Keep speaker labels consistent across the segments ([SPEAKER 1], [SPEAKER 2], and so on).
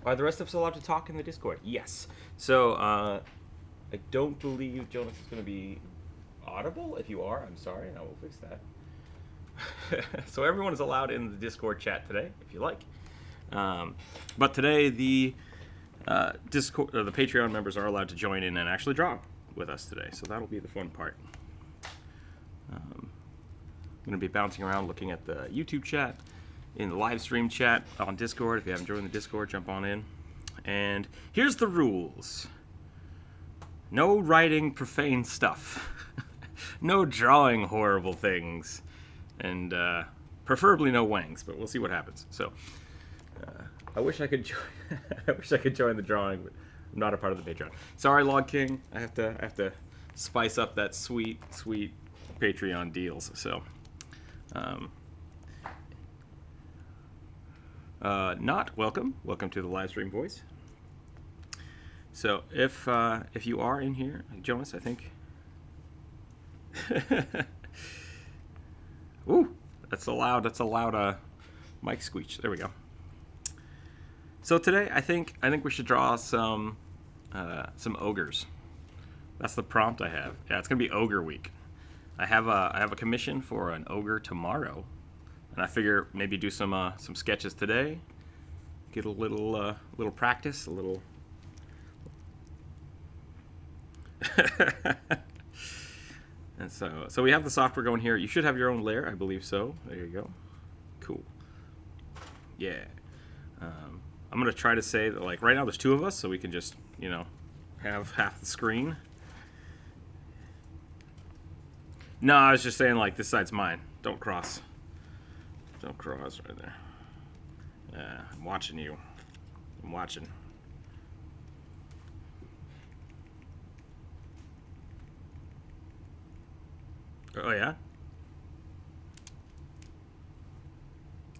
[SPEAKER 1] Are the rest of us allowed to talk in the Discord? Yes. So, I don't believe Jonas is going to be audible. If you are, I'm sorry, and I will fix that. So everyone is allowed in the Discord chat today, if you like. But today, the Discord, or the Patreon members are allowed to join in and actually draw with us today. So that'll be the fun part. I'm going to be bouncing around looking at the YouTube chat, in the live stream chat on Discord. If you haven't joined the Discord, jump on in. And here's the rules. No writing profane stuff. No drawing horrible things. And preferably no wangs, but we'll see what happens. So I wish I could join I wish I could join the drawing, but I'm not a part of the Patreon. Sorry, Log King. I have to spice up that sweet Patreon deals. So not welcome to the live stream voice. So if you are in here, Jonas, I think. Ooh, that's a loud mic squeak. There we go. So today, I think we should draw some ogres. That's the prompt I have. Yeah, it's gonna be Ogre Week. I have a commission for an ogre tomorrow, and I figure maybe do some sketches today. Get a little practice, a little. And so we have the software going here. You should have your own layer, I believe so. There you go. Cool. Yeah. I'm gonna try to say that, like, right now there's two of us, so we can just, have half the screen. No, I was just saying, like, this side's mine. Don't cross. Don't cross right there. I'm watching you. I'm watching. Oh, yeah?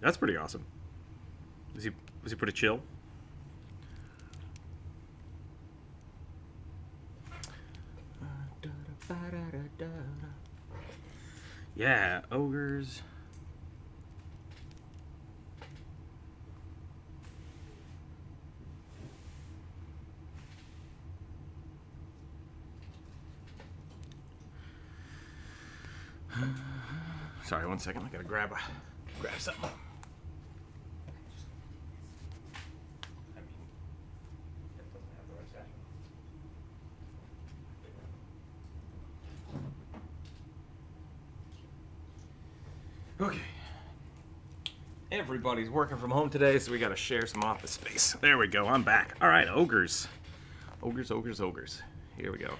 [SPEAKER 1] That's pretty awesome. Was he pretty chill? Yeah, ogres. Sorry, 1 second. I gotta grab something. Okay. Everybody's working from home today, so we gotta share some office space. There we go. I'm back. All right, ogres. Ogres. Here we go.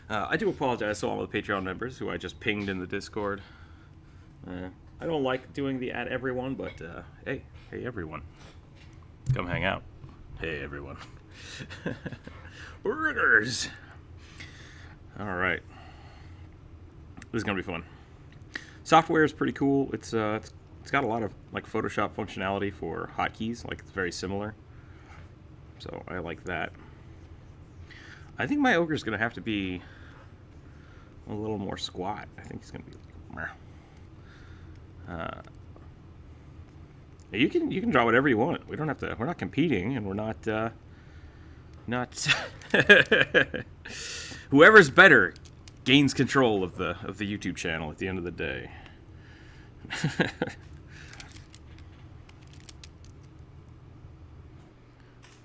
[SPEAKER 1] I do apologize to all the Patreon members who I just pinged in the Discord. I don't like doing the at everyone, but hey everyone, come hang out. Hey everyone. Orders. All right, this is gonna be fun. Software is pretty cool. It's got a lot of like Photoshop functionality for hotkeys. Like, it's very similar. So I like that. I think my ogre is gonna have to be a little more squat. I think he's gonna be like, you can draw whatever you want. We don't have to. We're not competing, and we're not. Whoever's better gains control of the YouTube channel at the end of the day.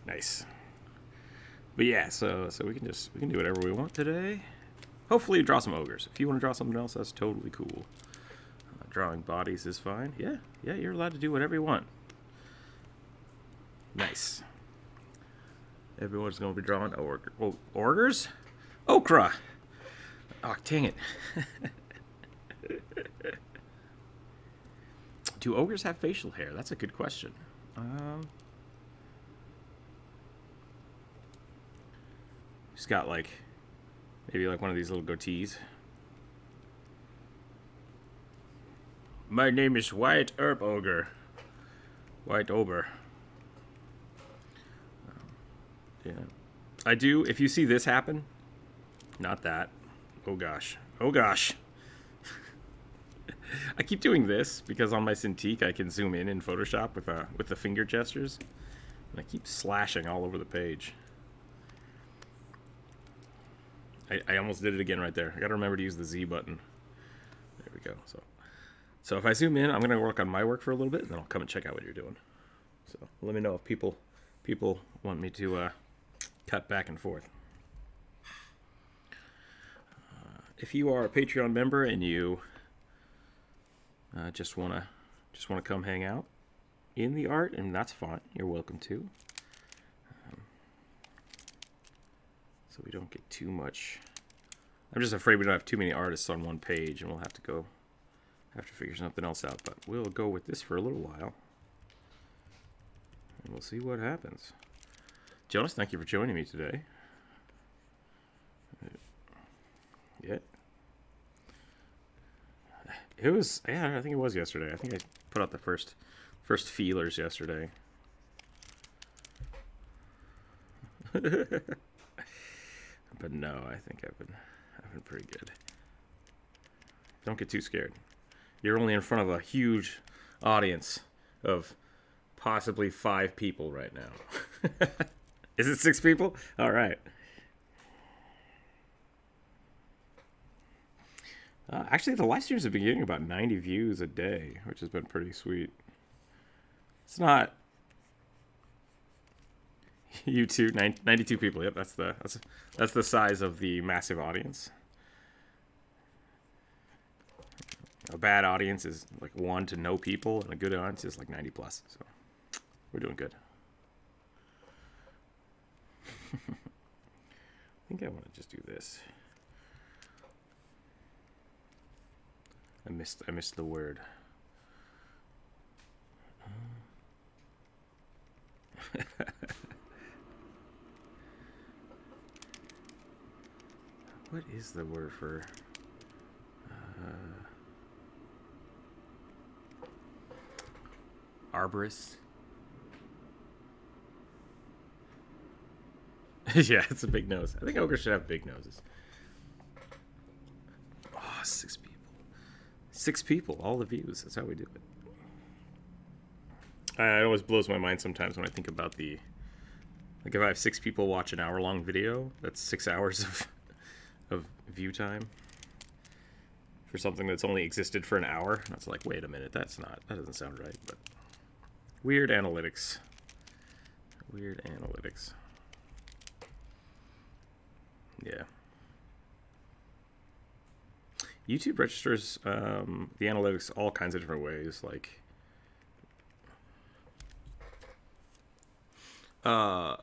[SPEAKER 1] Nice. But yeah, so we can do whatever we want today. Hopefully, draw some ogres. If you want to draw something else, that's totally cool. Drawing bodies is fine. Yeah, you're allowed to do whatever you want. Nice. Everyone's going to be drawing ogres? Okra! Oh, dang it. Do ogres have facial hair? That's a good question. He's got, like, maybe like one of these little goatees. My name is White Herb Ogre. White Ober. Yeah. I do, if you see this happen, not that. Oh gosh. Oh gosh. I keep doing this because on my Cintiq I can zoom in Photoshop with the finger gestures. And I keep slashing all over the page. I almost did it again right there. I gotta remember to use the Z button. There we go. So if I zoom in, I'm gonna work on my work for a little bit, and then I'll come and check out what you're doing. So let me know if people want me to cut back and forth. If you are a Patreon member and you just wanna come hang out in the art, and that's fine. You're welcome to. So we don't get too much. I'm just afraid we don't have too many artists on one page, and we'll have to figure something else out. But we'll go with this for a little while, and we'll see what happens. Jonas, thank you for joining me today. Yeah. It was, yeah, I think it was yesterday. I think I put out the first feelers yesterday. But no, I think I've been pretty good. Don't get too scared. You're only in front of a huge audience of possibly 5 people right now. Is it 6 people? All right. Actually, the live streams have been getting about 90 views a day, which has been pretty sweet. It's not YouTube, 92 people. Yep, that's the size of the massive audience. A bad audience is like 1 to no people, and a good audience is like 90 plus. So we're doing good. I think I want to just do this. I missed the word. What is the word for arborist? Yeah, it's a big nose. I think ogres should have big noses. Oh, 6 people. 6 people, all the views. That's how we do it. It always blows my mind sometimes when I think about like if I have 6 people watch an hour-long video, that's 6 hours of view time for something that's only existed for an hour. And it's like, wait a minute, that doesn't sound right. But weird analytics. Weird analytics. Yeah. YouTube registers the analytics all kinds of different ways. Like, I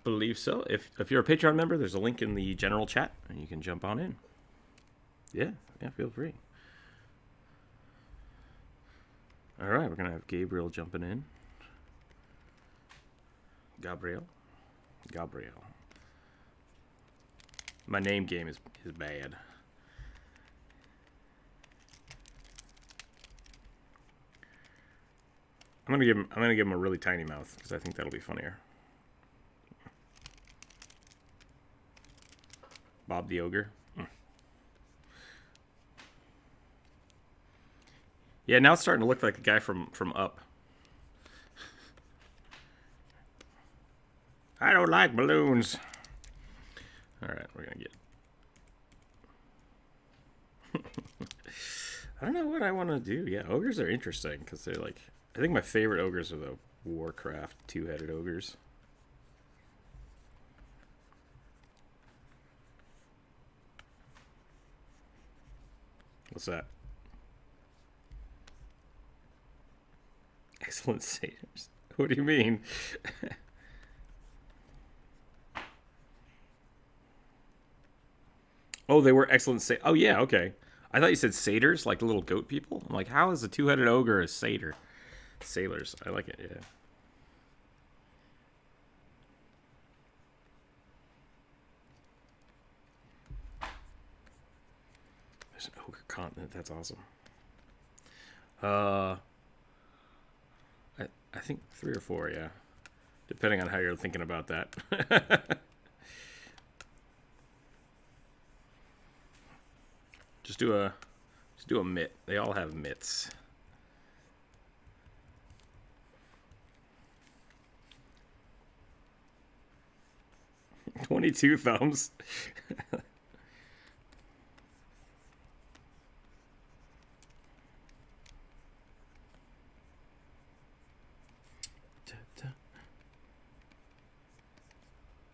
[SPEAKER 1] believe so. If you're a Patreon member, there's a link in the general chat, and you can jump on in. Yeah, feel free. All right, we're gonna have Gabriel jumping in. Gabriel. My name game is bad. I'm gonna give him a really tiny mouth because I think that'll be funnier. Bob the Ogre. Yeah, now it's starting to look like a guy from Up. I don't like balloons. All right, we're gonna get. I don't know what I want to do. Yeah, ogres are interesting because they're like. I think my favorite ogres are the Warcraft 2-headed ogres. What's that? Excellent satyrs. What do you mean? Oh, they were excellent satyrs. Oh, yeah, okay. I thought you said satyrs, like the little goat people. I'm like, how is a 2-headed ogre a satyr? Sailors. I like it, yeah. There's an ogre continent. That's awesome. I think 3 or 4, yeah. Depending on how you're thinking about that. Just do a mitt. They all have mitts. 22 thumbs.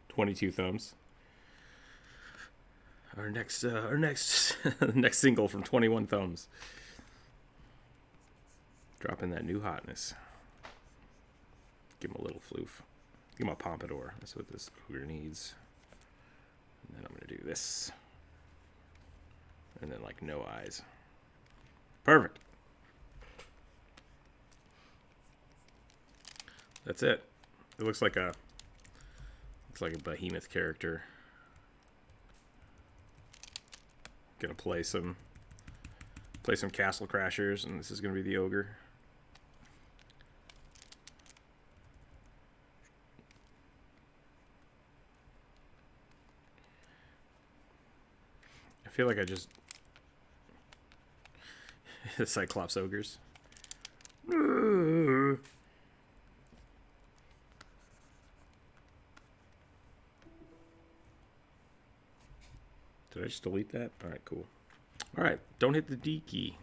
[SPEAKER 1] "22 thumbs." Our next next single from 21 thumbs. Dropping that new hotness. Give him a little floof. Give him a pompadour. That's what this ogre needs. And then I'm gonna do this. And then like no eyes. Perfect. That's it. It looks like a behemoth character. Gonna play some Castle Crashers, and this is gonna be the ogre. I feel like I just the Cyclops ogres. Did I just delete that? All right, cool. All right, don't hit the D key.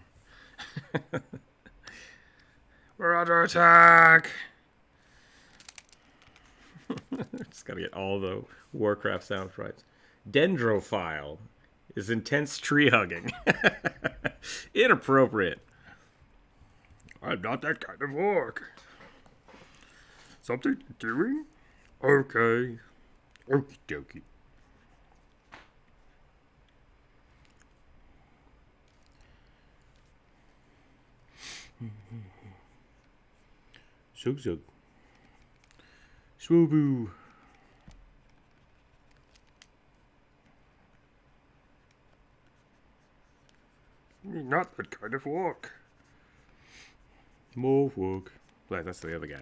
[SPEAKER 1] We're under attack. Just gotta get all the Warcraft sound frights. Dendrophile is intense tree hugging. Inappropriate. I'm not that kind of orc. Something doing? Okay. Okie dokie. Zug zug. Swooboo. Not that kind of walk. More walk. Right, that's the other guy.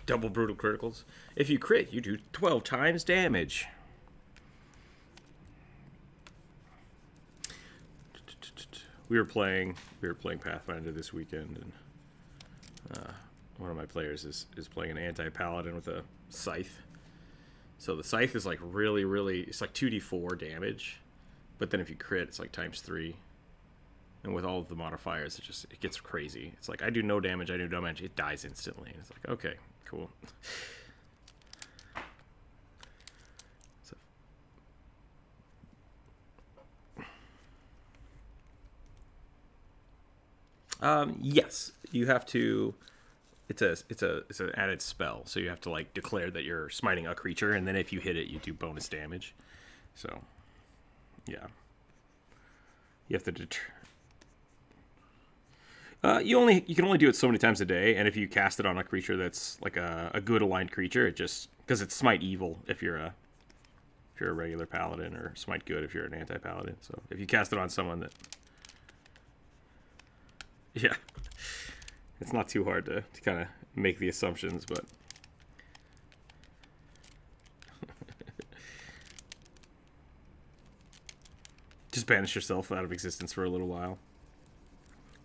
[SPEAKER 1] Double brutal criticals. If you crit, you do 12 times damage. We were playing Pathfinder this weekend, and one of my players is playing an anti-paladin with a scythe. So the scythe is like really, it's like 2d4 damage, but then if you crit, it's like ×3. And with all of the modifiers, it gets crazy. It's like I do no damage, it dies instantly. And it's like, okay, cool. Yes, you have to. It's an added spell, so you have to like declare that you're smiting a creature, and then if you hit it, you do bonus damage. So, yeah, you have to you can only do it so many times a day, and if you cast it on a creature that's like a good aligned creature, it just because it's smite evil if you're a regular paladin, or smite good if you're an anti-paladin. So if you cast it on someone that, yeah, it's not too hard to kind of make the assumptions, but just banish yourself out of existence for a little while.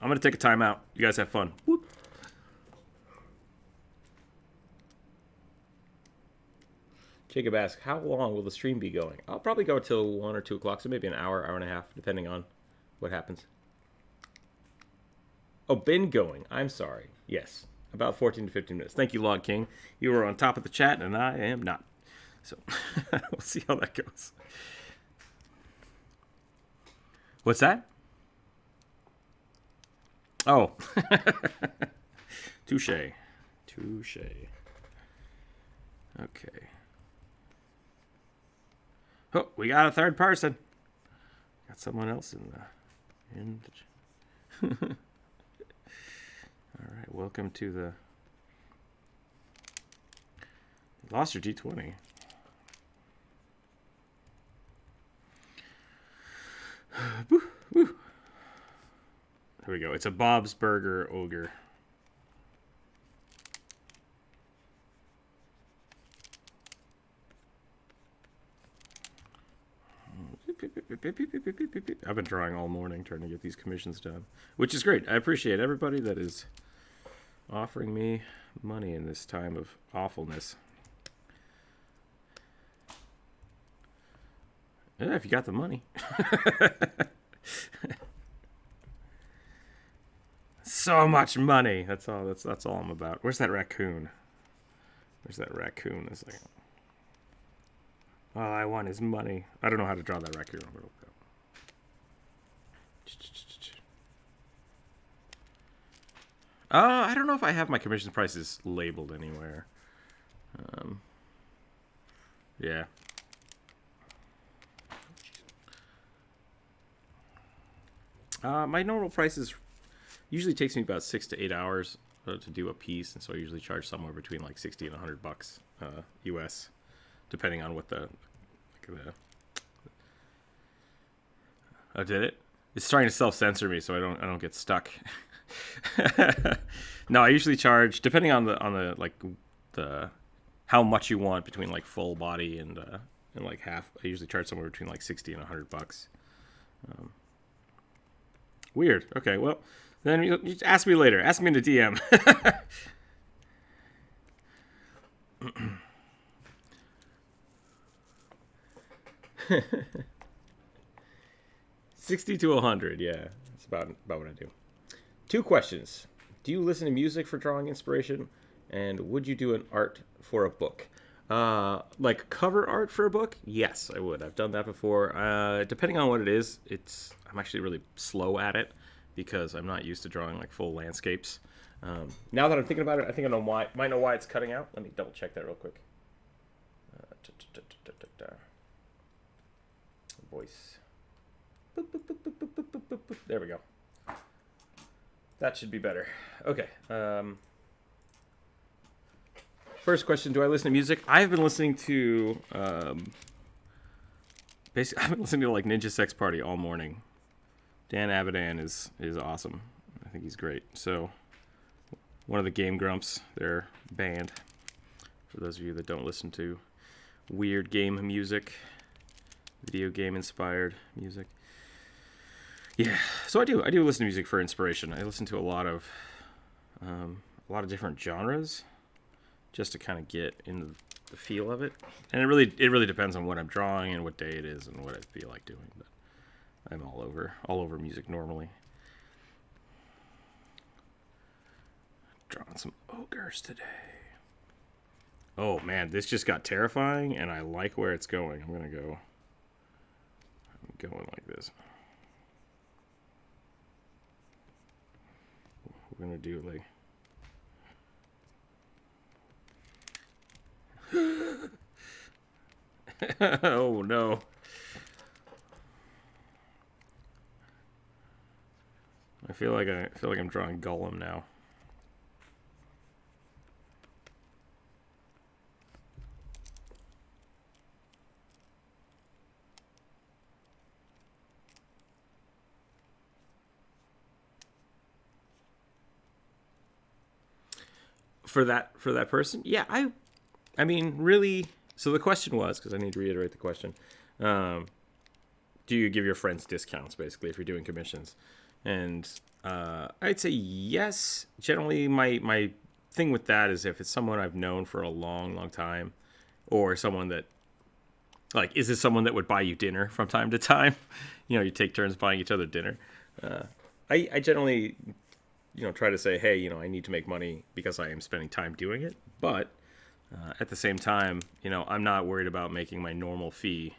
[SPEAKER 1] I'm going to take a timeout. You guys have fun. Whoop. Jacob asks, how long will the stream be going? I'll probably go till 1 or 2 o'clock, so maybe an hour, hour and a half, depending on what happens. Oh, been going. I'm sorry. Yes, about 14 to 15 minutes. Thank you, Log King. You were on top of the chat, and I am not. So we'll see how that goes. What's that? Oh. Touche. Okay. Oh, we got a third person. Got someone else in the all right, welcome to the... You lost your D20. Woo, woo. There we go. It's a Bob's Burger Ogre. I've been drawing all morning trying to get these commissions done, which is great. I appreciate everybody that is offering me money in this time of awfulness. Yeah, if you got the money. So much money. That's all I'm about. Where's that raccoon? Where's that raccoon? It's like, all I want is money. I don't know how to draw that raccoon. I don't know if I have my commission prices labeled anywhere. Yeah. My normal prices usually takes me about 6 to 8 hours to do a piece, and so I usually charge somewhere between like $60 and $100 US, depending on what the. Oh, did it? It's trying to self-censor me, so I don't get stuck. No, I usually charge depending on the how much you want between like full body and like half. I usually charge somewhere between like $60 and $100. Weird. Okay, well, then you just ask me later. Ask me in the DM. $60 to $100. Yeah, that's about what I do. 2 questions. Do you listen to music for drawing inspiration? And would you do an art for a book? Like cover art for a book? Yes, I would. I've done that before. Depending on what it is, I'm actually really slow at it because I'm not used to drawing like full landscapes. Now that I'm thinking about it, I think I might know why it's cutting out. Let me double check that real quick. Voice. There we go. That should be better. Okay. First question, do I listen to music? I've been listening to basically I've been listening to like Ninja Sex Party all morning. Dan Avidan is awesome. I think he's great. So one of the Game Grumps, their band. For those of you that don't listen to weird game music, video game inspired music. Yeah, so I do listen to music for inspiration. I listen to a lot of different genres just to kind of get into the feel of it. And it really depends on what I'm drawing and what day it is and what I feel like doing. But I'm all over music normally. Drawing some ogres today. Oh man, this just got terrifying, and I like where it's going. I'm going like this. We're gonna do like. Oh no. I feel like I'm drawing Gollum now. For that person, yeah, I mean, really. So the question was, because I need to reiterate the question, do you give your friends discounts basically if you're doing commissions? And I'd say yes. Generally, my thing with that is if it's someone I've known for a long time, or someone that, like, is this someone that would buy you dinner from time to time? You know, you take turns buying each other dinner. I generally, try to say, hey, I need to make money because I am spending time doing it. But at the same time, I'm not worried about making my normal fee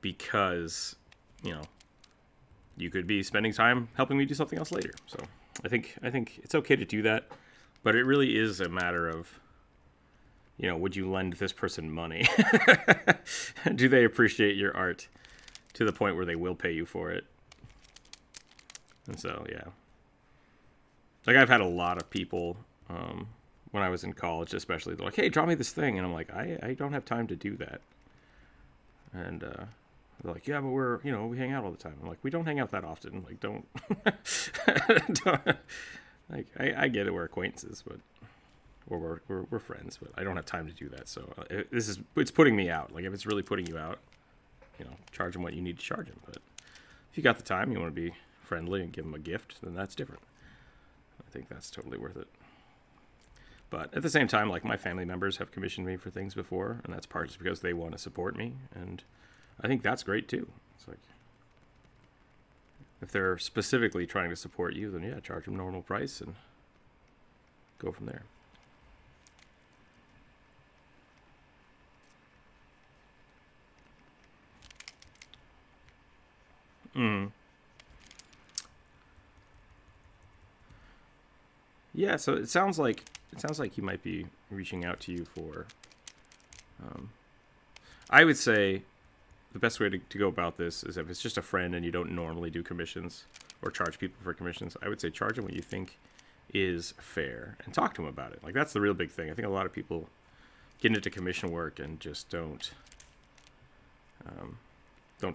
[SPEAKER 1] because, you could be spending time helping me do something else later. So I think it's okay to do that, but it really is a matter of, would you lend this person money? Do they appreciate your art to the point where they will pay you for it? And so, yeah. Like, I've had a lot of people, when I was in college especially, they're like, hey, draw me this thing. And I'm like, I don't have time to do that. And they're like, yeah, but we hang out all the time. I'm like, we don't hang out that often. Like, don't. Like, I get it, we're acquaintances, but or we're friends, but I don't have time to do that. So it's putting me out. Like, if it's really putting you out, charge them what you need to charge them. But if you got the time, you want to be friendly and give them a gift, then that's different. I think that's totally worth it. But at the same time, like, my family members have commissioned me for things before, and that's partly because they want to support me, and I think that's great too. It's like, if they're specifically trying to support you, then yeah, charge them normal price and go from there. Yeah, so it sounds like he might be reaching out to you for. I would say the best way to go about this is, if it's just a friend and you don't normally do commissions or charge people for commissions, I would say charge them what you think is fair and talk to them about it. Like, that's the real big thing. I think a lot of people get into commission work and just don't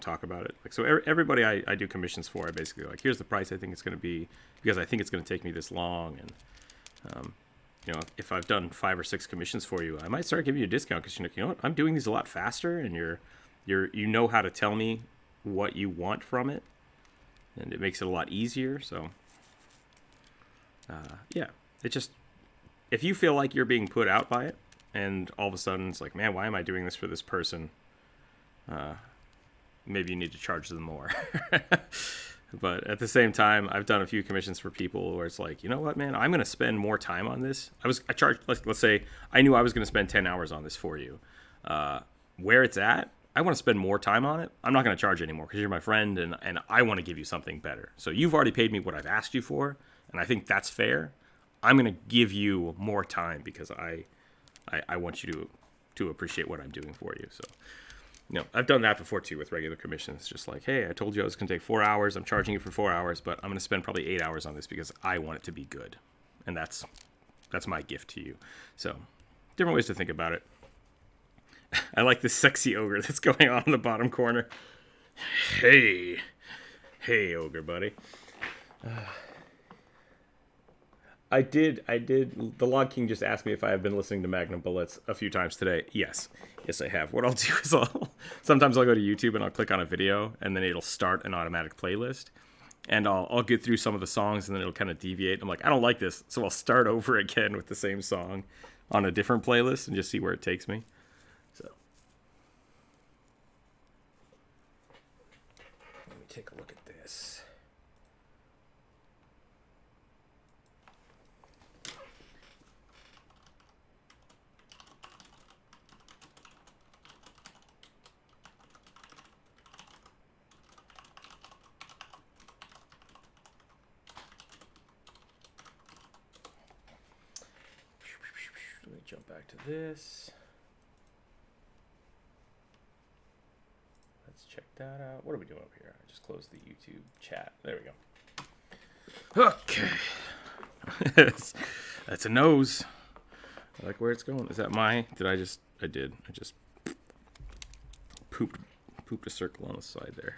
[SPEAKER 1] talk about it. Like, so everybody I do commissions for, I basically, like, here's the price I think it's going to be, because I think it's going to take me this long. And if I've done 5 or 6 commissions for you, I might start giving you a discount, because you know what, I'm doing these a lot faster, and you know how to tell me what you want from it, and it makes it a lot easier. So yeah, it just, if you feel like you're being put out by it, and all of a sudden it's like, man, why am I doing this for this person? Maybe you need to charge them more. But at the same time, I've done a few commissions for people where it's like, you know what, man, I'm going to spend more time on this. I charged, let's say I knew I was going to spend 10 hours on this for you. Where it's at, I want to spend more time on it. I'm not going to charge anymore, because you're my friend, and I want to give you something better. So you've already paid me what I've asked you for, and I think that's fair. I'm going to give you more time, because I want you to appreciate what I'm doing for you. So, I've done that before too with regular commissions. Just like, hey, I told you I was going to take 4 hours. I'm charging you for 4 hours, but I'm going to spend probably 8 hours on this because I want it to be good. And that's my gift to you. So, different ways to think about it. I like this sexy ogre that's going on in the bottom corner. Hey, ogre buddy. I did. The Log King just asked me if I have been listening to Magnum Bullets a few times today. Yes, I have. What I'll do is sometimes I'll go to YouTube and I'll click on a video, and then it'll start an automatic playlist, and I'll get through some of the songs, and then it'll kind of deviate. I'm like, I don't like this, so I'll start over again with the same song on a different playlist and just see where it takes me. So let me take a look at this. Let me jump back to this. Let's check that out. What are we doing up here? I just closed the YouTube chat. There we go. Okay. That's a nose. I like where it's going. Is that I just pooped a circle on the side there.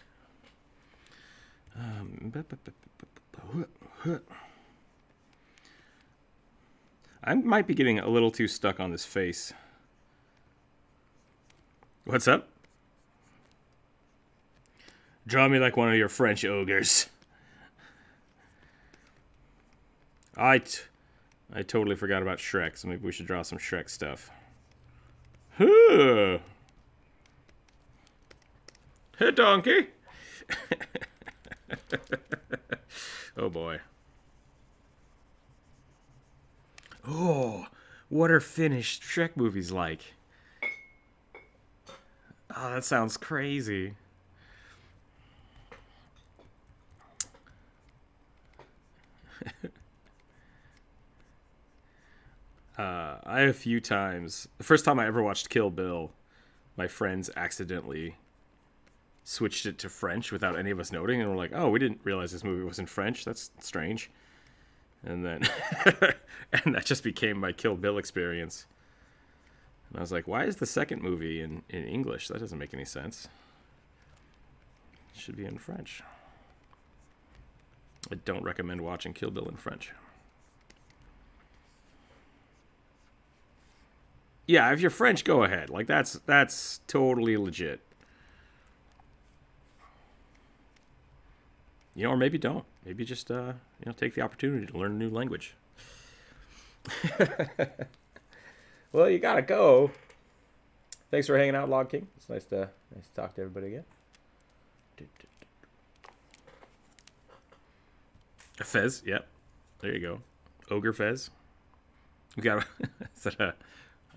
[SPEAKER 1] I might be getting a little too stuck on this face. What's up? Draw me like one of your French ogres. I totally forgot about Shrek, so maybe we should draw some Shrek stuff. Huh. Hey, donkey. Oh, boy. Oh, what are finished Shrek movies like? Oh, that sounds crazy. I a few times, the first time I ever watched Kill Bill, my friends accidentally switched it to French without any of us noting, and we're like, oh, we didn't realize this movie was in French. That's strange. And then, and that just became my Kill Bill experience. And I was like, why is the second movie in English? That doesn't make any sense. It should be in French. I don't recommend watching Kill Bill in French. Yeah, if you're French, go ahead. Like, that's totally legit. You know, or maybe don't. Maybe just take the opportunity to learn a new language. Well, you gotta go. Thanks for hanging out, Log King. It's nice to talk to everybody again. A fez, yep. There you go. Ogre fez. We got is that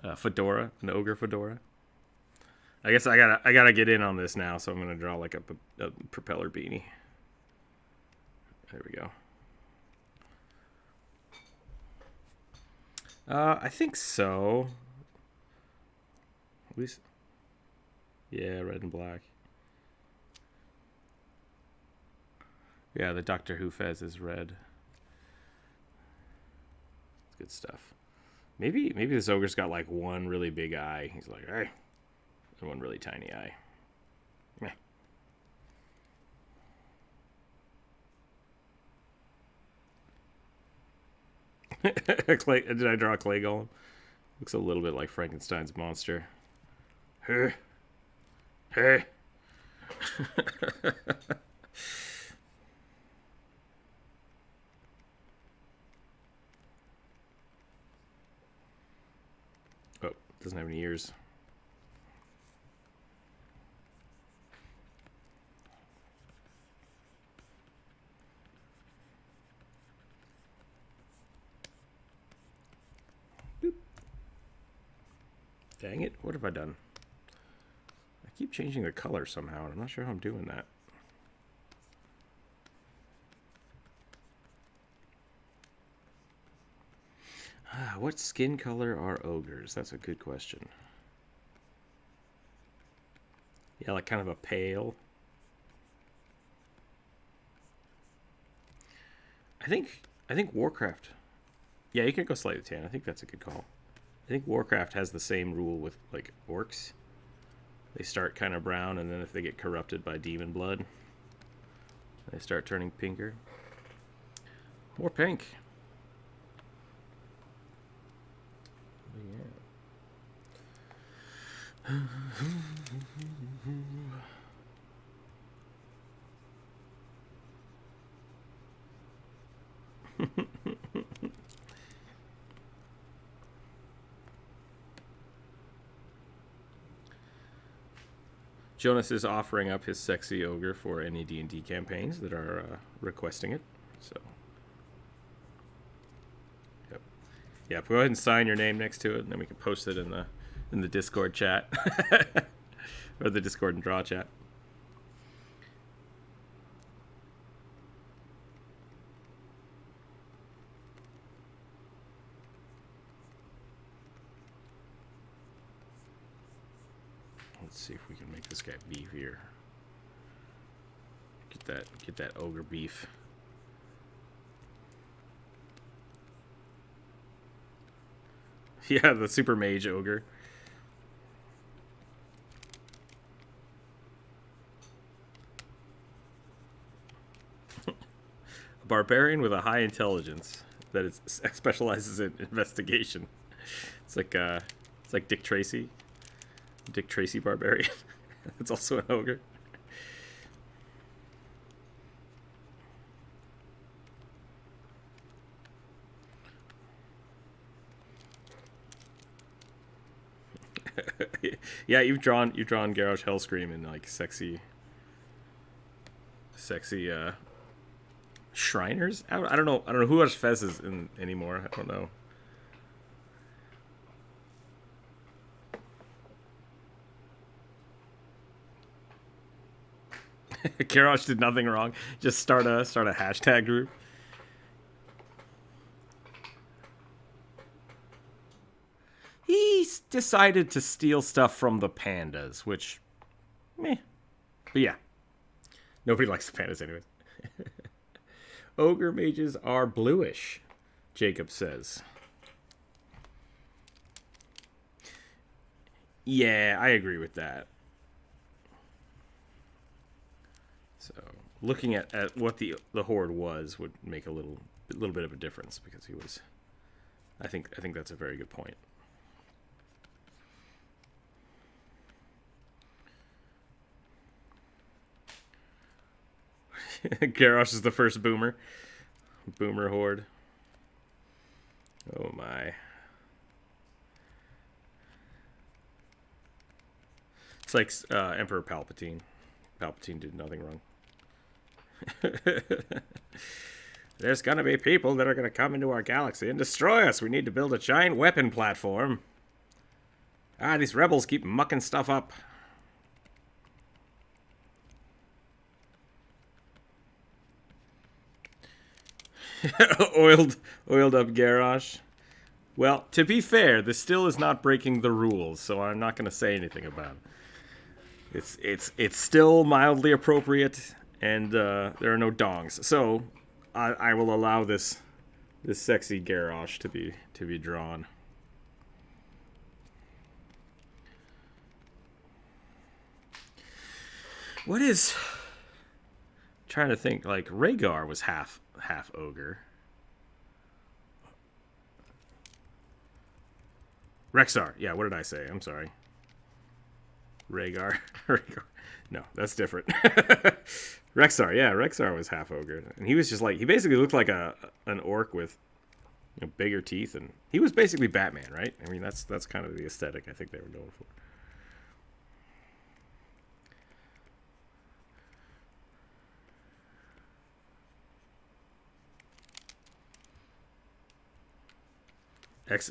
[SPEAKER 1] a fedora, an ogre fedora? I guess I gotta get in on this now, so I'm gonna draw like a propeller beanie. There we go. I think so. At least, yeah, red and black. Yeah, the Doctor Who fez is red. It's good stuff. Maybe this ogre's got like one really big eye. He's like, hey, and one really tiny eye. Meh. Clay, did I draw a clay golem? Looks a little bit like Frankenstein's monster. Hey. Hey. Oh, doesn't have any ears. Boop. Dang it, what have I done? I keep changing the color somehow, and I'm not sure how I'm doing that. What skin color are ogres? That's a good question. Yeah, like kind of a pale. I think Warcraft. Yeah, you can go slightly tan. I think that's a good call. I think Warcraft has the same rule with like orcs. They start kind of brown, and then if they get corrupted by demon blood, they start turning pinker. More pink. Yeah. Jonas is offering up his sexy ogre for any D&D campaigns that are requesting it. So, yep. Yeah, go ahead and sign your name next to it, and then we can post it in the Discord chat or the Discord and Draw chat. Let's see if we can make this guy beefier. Get that ogre beef. Yeah, the super mage ogre. A barbarian with a high intelligence that is specializes in investigation. It's like Dick Tracy. Dick Tracy barbarian. It's also an ogre. Yeah, you've drawn Garrosh Hellscream in like sexy Shriners. I don't know who has fezzes in anymore. I don't know. Garrosh did nothing wrong. Just start a hashtag group. He decided to steal stuff from the pandas, which, meh. But yeah, nobody likes the pandas anyways. Ogre mages are bluish, Jacob says. Yeah, I agree with that. So looking at what the horde was would make a little bit of a difference, because he was. I think that's a very good point. Garrosh is the first boomer. Boomer horde. Oh my. It's like Emperor Palpatine. Palpatine did nothing wrong. There's gonna be people that are gonna come into our galaxy and destroy us. We need to build a giant weapon platform. Ah, these rebels keep mucking stuff up. oiled up Garrosh. Well, to be fair, this still is not breaking the rules, so I'm not gonna say anything about it. It's still mildly appropriate, and there are no dongs. So I will allow this sexy Garrosh to be drawn. What is? I'm trying to think. Like Rhaegar was half ogre. Rexar. Yeah. What did I say? I'm sorry. Rhaegar. No, that's different. Rexar, yeah, Rexar was half ogre, and he was just like, he basically looked like an orc with, you know, bigger teeth, and he was basically Batman, right? I mean, that's kind of the aesthetic I think they were going for.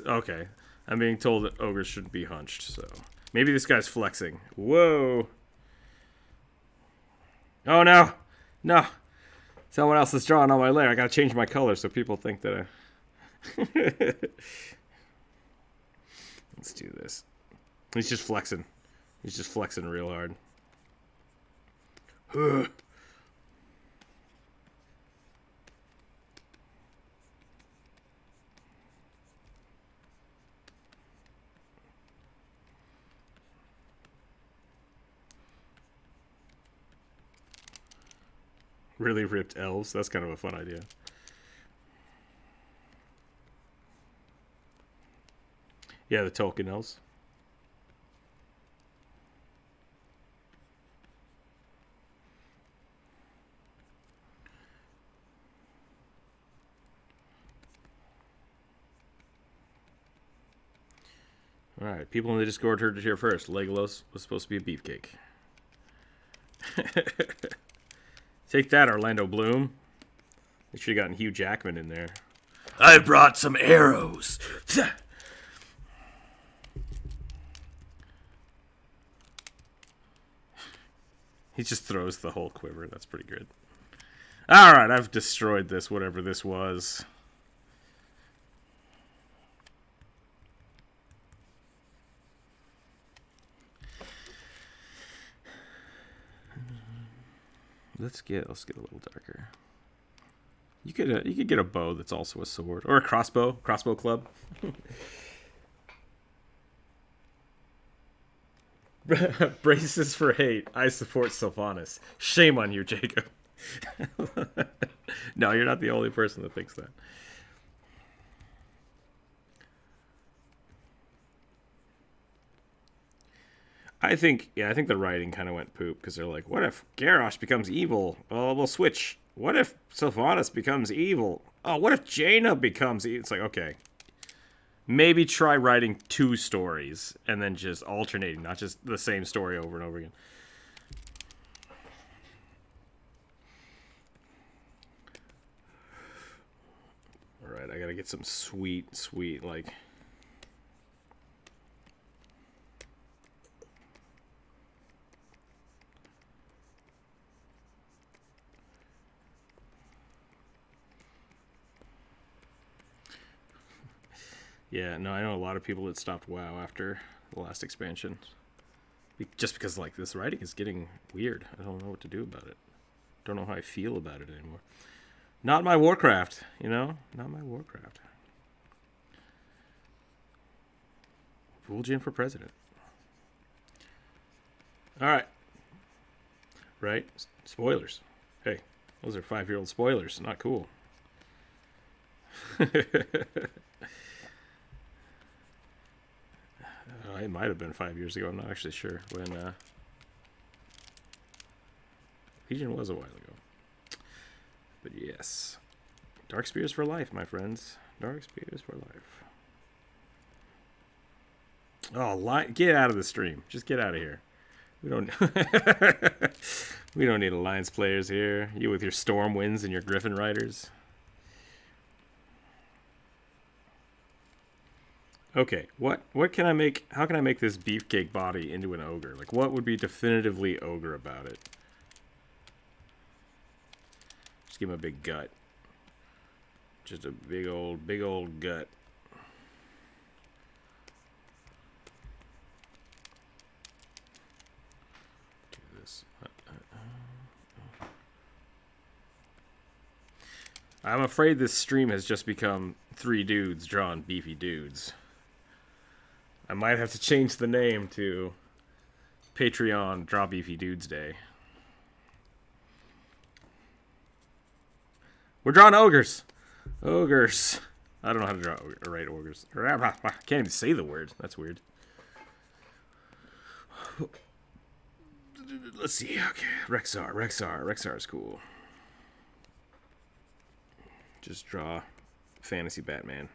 [SPEAKER 1] Okay, I'm being told that ogres shouldn't be hunched, so maybe this guy's flexing. Whoa. Oh no! No! Someone else is drawing on my layer. I gotta change my color so people think that I... Let's do this. He's just flexing. He's just flexing real hard. Really ripped elves. That's kind of a fun idea. Yeah, the Tolkien elves. Alright, people in the Discord heard it here first. Legolas was supposed to be a beefcake. Take that, Orlando Bloom. They should have gotten Hugh Jackman in there. I brought some arrows. He just throws the whole quiver. That's pretty good. Alright, I've destroyed this, whatever this was. Let's get a little darker. You could get a bow that's also a sword, or a crossbow club. Braces for hate. I support Sylvanas. Shame on you, Jacob. No, you're not the only person that thinks that. I think the writing kind of went poop because they're like, what if Garrosh becomes evil? Oh, we'll switch. What if Sylvanas becomes evil? Oh, what if Jaina becomes evil? It's like, okay. Maybe try writing 2 stories and then just alternating, not just the same story over and over again. Alright, I gotta get some sweet, like... Yeah, no, I know a lot of people that stopped WoW after the last expansion. Just because, like, this writing is getting weird. I don't know what to do about it. Don't know how I feel about it anymore. Not my Warcraft, you know? Not my Warcraft. Vol'jin for president. Alright. Right? Spoilers. Hey, those are 5-year-old spoilers. Not cool. It might have been 5 years ago. I'm not actually sure when. Legion was a while ago. But yes. Dark Spears for life, my friends. Dark Spears for life. Oh, get out of the stream. Just get out of here. We don't we don't need Alliance players here. You with your Stormwinds and your Griffin Riders. Okay, what can I make? How can I make this beefcake body into an ogre? Like, what would be definitively ogre about it? Just give him a big gut. Just a big old gut. Do this. I'm afraid this stream has just become 3 dudes drawing beefy dudes. I might have to change the name to Patreon Draw Beefy Dudes Day. We're drawing ogres. Ogres. I don't know how to draw right ogres. I can't even say the word. That's weird. Let's see. Okay. Rookzer is cool. Just draw fantasy Batman.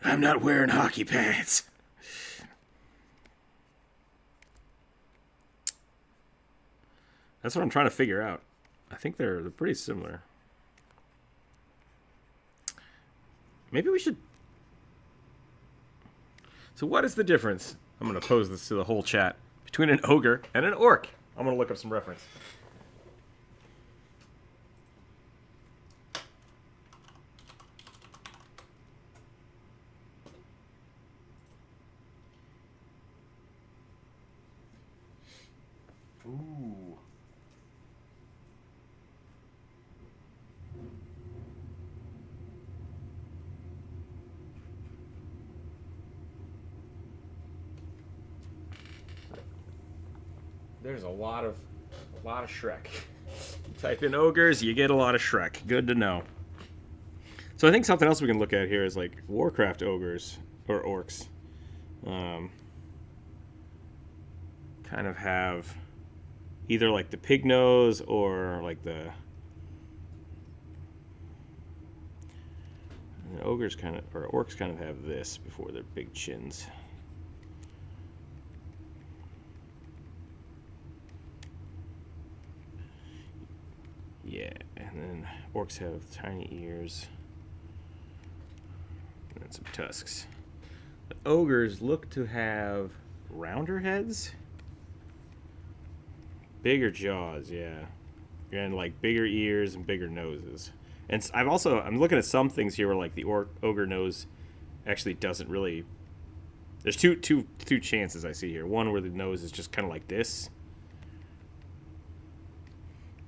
[SPEAKER 1] I'm not wearing hockey pants. That's what I'm trying to figure out. I think they're pretty similar. Maybe we should... So what is the difference? I'm going to pose this to the whole chat. Between an ogre and an orc. I'm going to look up some reference. Ooh. There's a lot of Shrek. Type in ogres, you get a lot of Shrek. Good to know. So I think something else we can look at here is like Warcraft ogres or orcs. Kind of have either like the pig nose or like the ogres kind of, or orcs kind of have this before their big chins. Yeah, and then orcs have tiny ears and some tusks. The ogres look to have rounder heads, bigger jaws, yeah, and like bigger ears and bigger noses. And I'm looking at some things here where like the ogre nose actually doesn't really. There's two chances I see here. One where the nose is just kind of like this,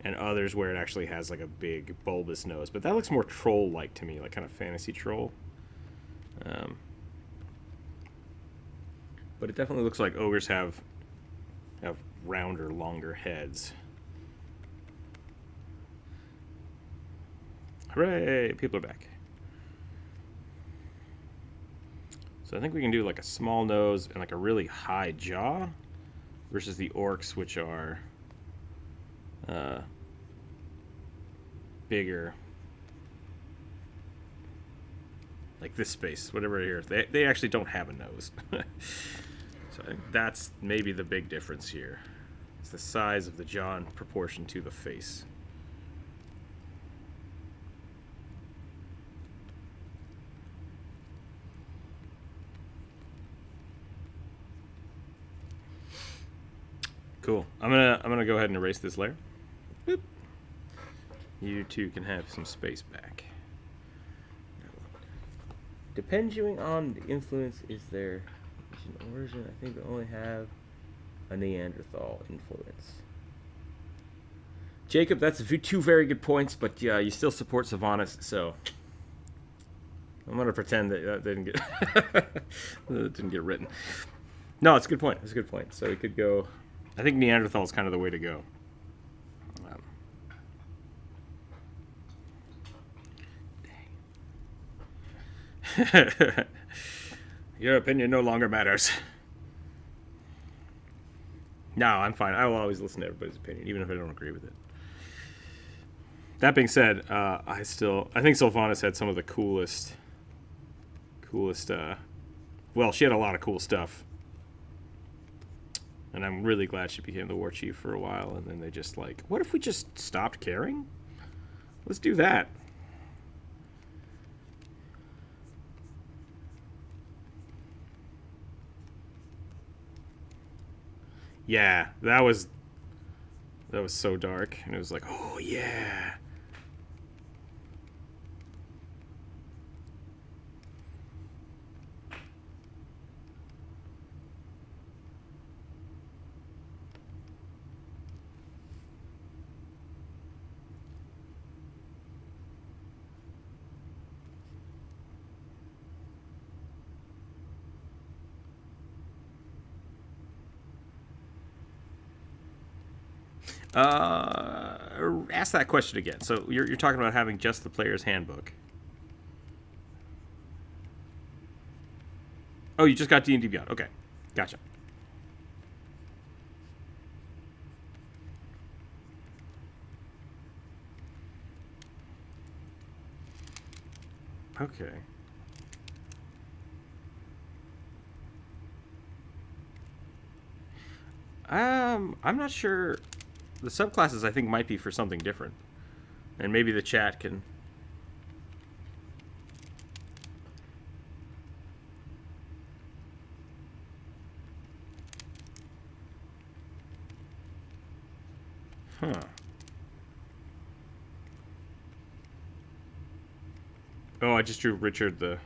[SPEAKER 1] and others where it actually has like a big bulbous nose. But that looks more troll-like to me, like kind of fantasy troll. But it definitely looks like ogres have rounder, longer heads. Hooray! People are back. So I think we can do like a small nose and like a really high jaw versus the orcs, which are bigger, like this space, whatever here. They actually don't have a nose. So I think that's maybe the big difference here. It's the size of the jaw in proportion to the face. Cool. I'm gonna go ahead and erase this layer. Boop. You two can have some space back. Depending on the influence, is there an origin? I think we only have a Neanderthal influence. Jacob, that's 2 very good points, but yeah, you still support Sylvanas, so I'm gonna pretend that didn't get that didn't get written. No, it's a good point. It's a good point. So we could go. I think Neanderthal is kind of the way to go. Your opinion no longer matters. No, I'm fine. I will always listen to everybody's opinion, even if I don't agree with it. That being said, I think Sylvanas had some of the coolest. Well, she had a lot of cool stuff, and I'm really glad she became the war chief for a while. And then they just like, what if we just stopped caring? Let's do that. Yeah, that was so dark, and it was like, oh yeah. Ask that question again. So you're talking about having just the player's handbook. Oh, you just got D&D Beyond. Okay, gotcha. Okay. I'm not sure. The subclasses I think might be for something different, and maybe the chat can. Huh. Oh, I just drew Richard the.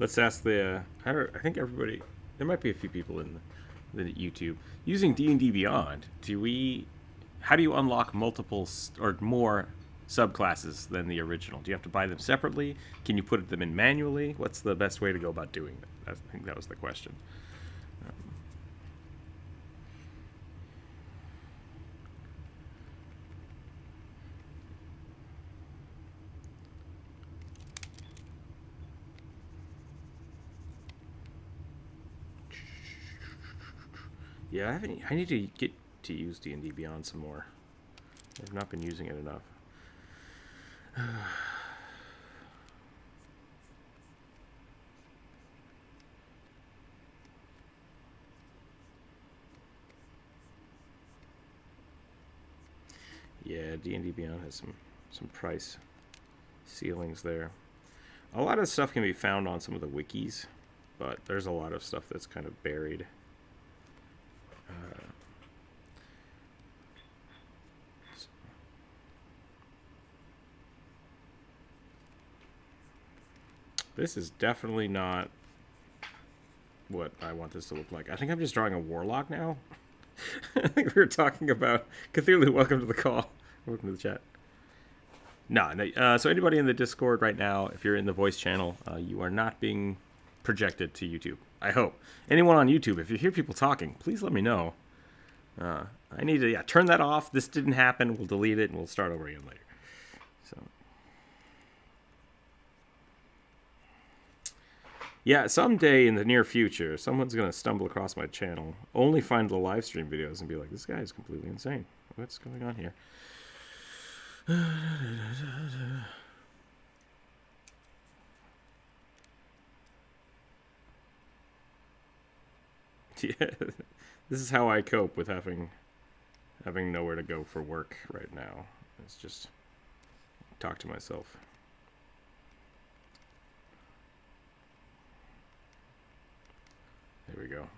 [SPEAKER 1] Let's ask the. I think everybody. There might be a few people in the YouTube using D&D Beyond. How do you unlock multiple or more subclasses than the original? Do you have to buy them separately? Can you put them in manually? What's the best way to go about doing that? I think that was the question. Yeah, I need to get to use D&D Beyond some more. I've not been using it enough. Yeah, D&D Beyond has some price ceilings there. A lot of stuff can be found on some of the wikis, but there's a lot of stuff that's kind of buried. This is definitely not what I want this to look like. I think I'm just drawing a warlock now. I think we were talking about Cthulhu. Welcome to the call. Welcome to the chat. No. So anybody in the Discord right now, if you're in the voice channel, you are not being projected to YouTube. I hope. Anyone on YouTube, if you hear people talking, please let me know. I need to turn that off. This didn't happen. We'll delete it and we'll start over again later. So. Yeah, someday in the near future, someone's going to stumble across my channel, only find the live stream videos, and be like, this guy is completely insane. What's going on here? Yeah, this is how I cope with having nowhere to go for work right now. It's just talk to myself. There we go.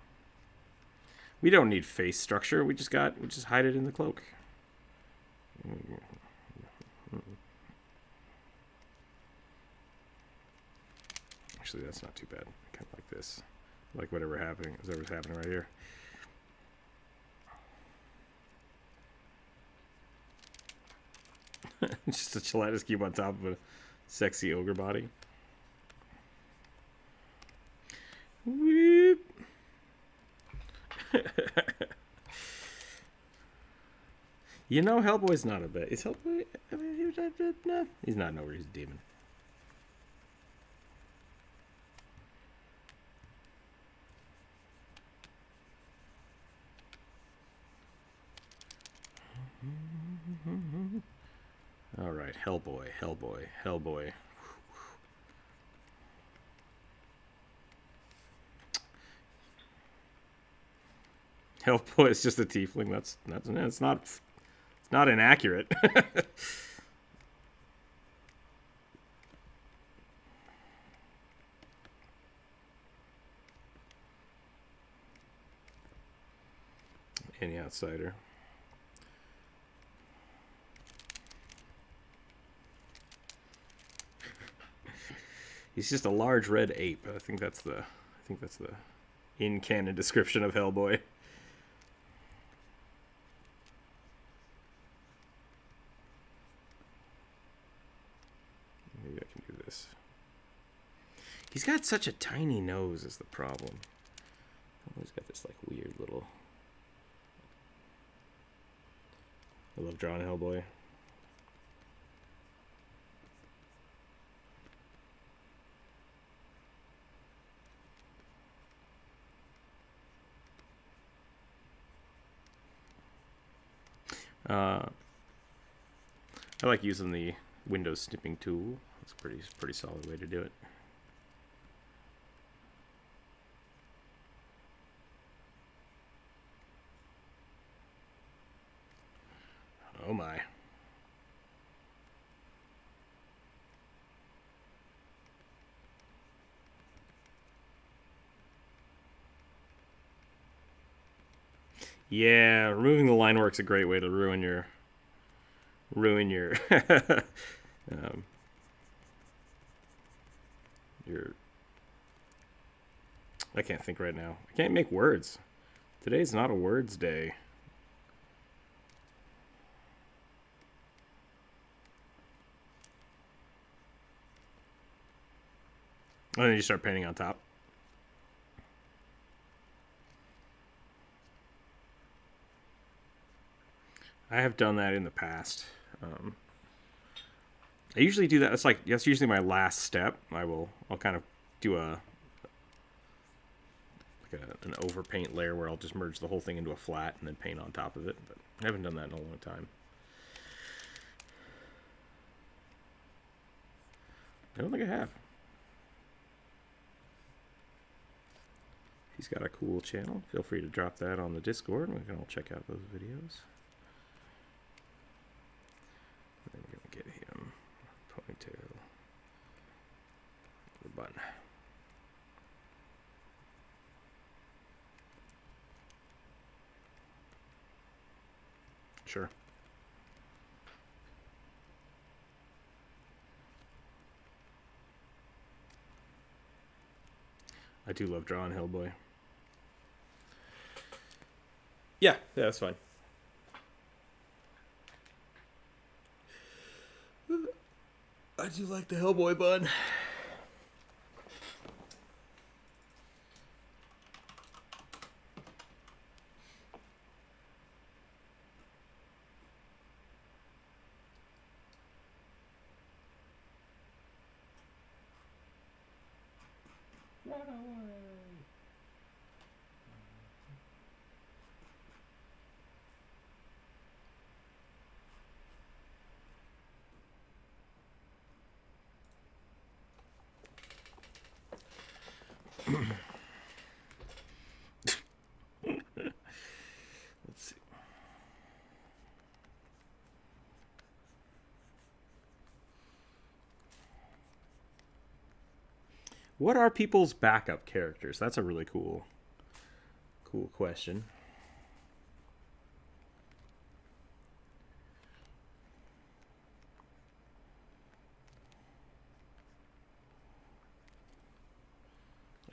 [SPEAKER 1] We don't need face structure. We just hide it in the cloak. Actually, that's not too bad. I kind of like this. I like whatever's happening right here. Just a gelatinous cube on top of a sexy ogre body. Whoop. You know, Hellboy's not a bit. Is Hellboy? I mean, no, he's not an ogre. He's a demon. All right, Hellboy, Hellboy, Hellboy. Hellboy is just a tiefling. It's not inaccurate. Any outsider. He's just a large red ape. I think that's the in-canon description of Hellboy. Maybe I can do this. He's got such a tiny nose is the problem. He's got this like weird little... I love drawing Hellboy. I like using the Windows snipping tool. It's a pretty solid way to do it. Oh my. Yeah, removing the line work's a great way to ruin your your I can't think right now. I can't make words. Today's not a words day. And then you start painting on top. I have done that in the past. I usually do that. That's usually my last step. I'll kind of do an overpaint layer where I'll just merge the whole thing into a flat and then paint on top of it. But I haven't done that in a long time. I don't think I have. If he's got a cool channel, feel free to drop that on the Discord and we can all check out those videos. I'm going to get him ponytail, the bun. Sure. I do love drawing Hellboy. Yeah, that's fine. I do like the Hellboy bun. Run away. Let's see. What are people's backup characters? That's a really cool question.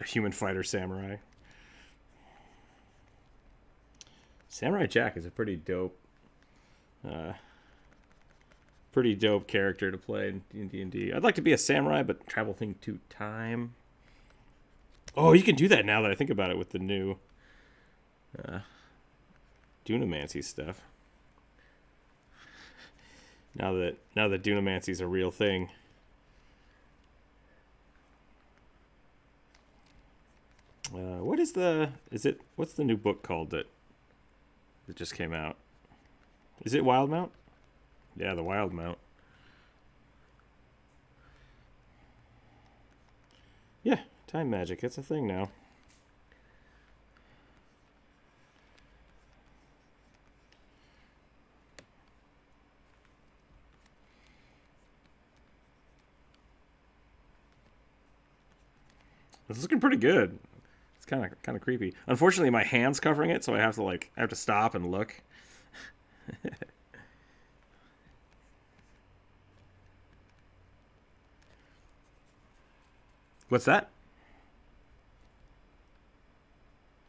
[SPEAKER 1] A human fighter samurai. Samurai Jack is a pretty dope pretty dope character to play in D&D. I'd like to be a samurai, but traveling to time. Oh, you can do that now that I think about it with the new Dunamancy stuff. Now that Dunamancy is a real thing. What's the new book called that just came out? Is it Wildmount? Yeah, the Wildmount. Yeah, time magic. It's a thing now. It's looking pretty good. It's kind of creepy. Unfortunately, my hand's covering it, so I have to stop and look. What's that?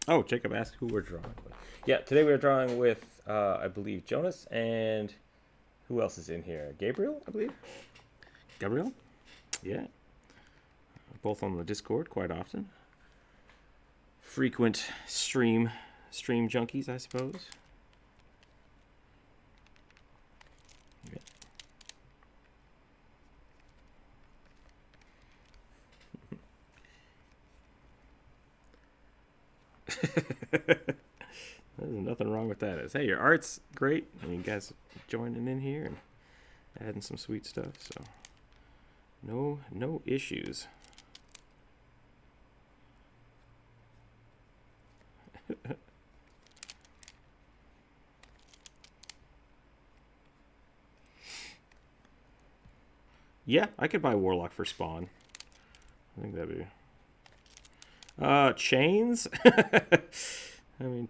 [SPEAKER 1] Oh, Jacob asked who we're drawing with. Yeah, today we're drawing with, I believe, Jonas, and who else is in here? Gabriel, I believe? Gabriel? Yeah. Both on the Discord quite often. Frequent stream junkies, I suppose. Yeah. There's nothing wrong with that. Hey, your art's great, and you guys joining in here and adding some sweet stuff. So no issues. Yeah, I could buy Warlock for Spawn. I think that'd be... chains? I mean...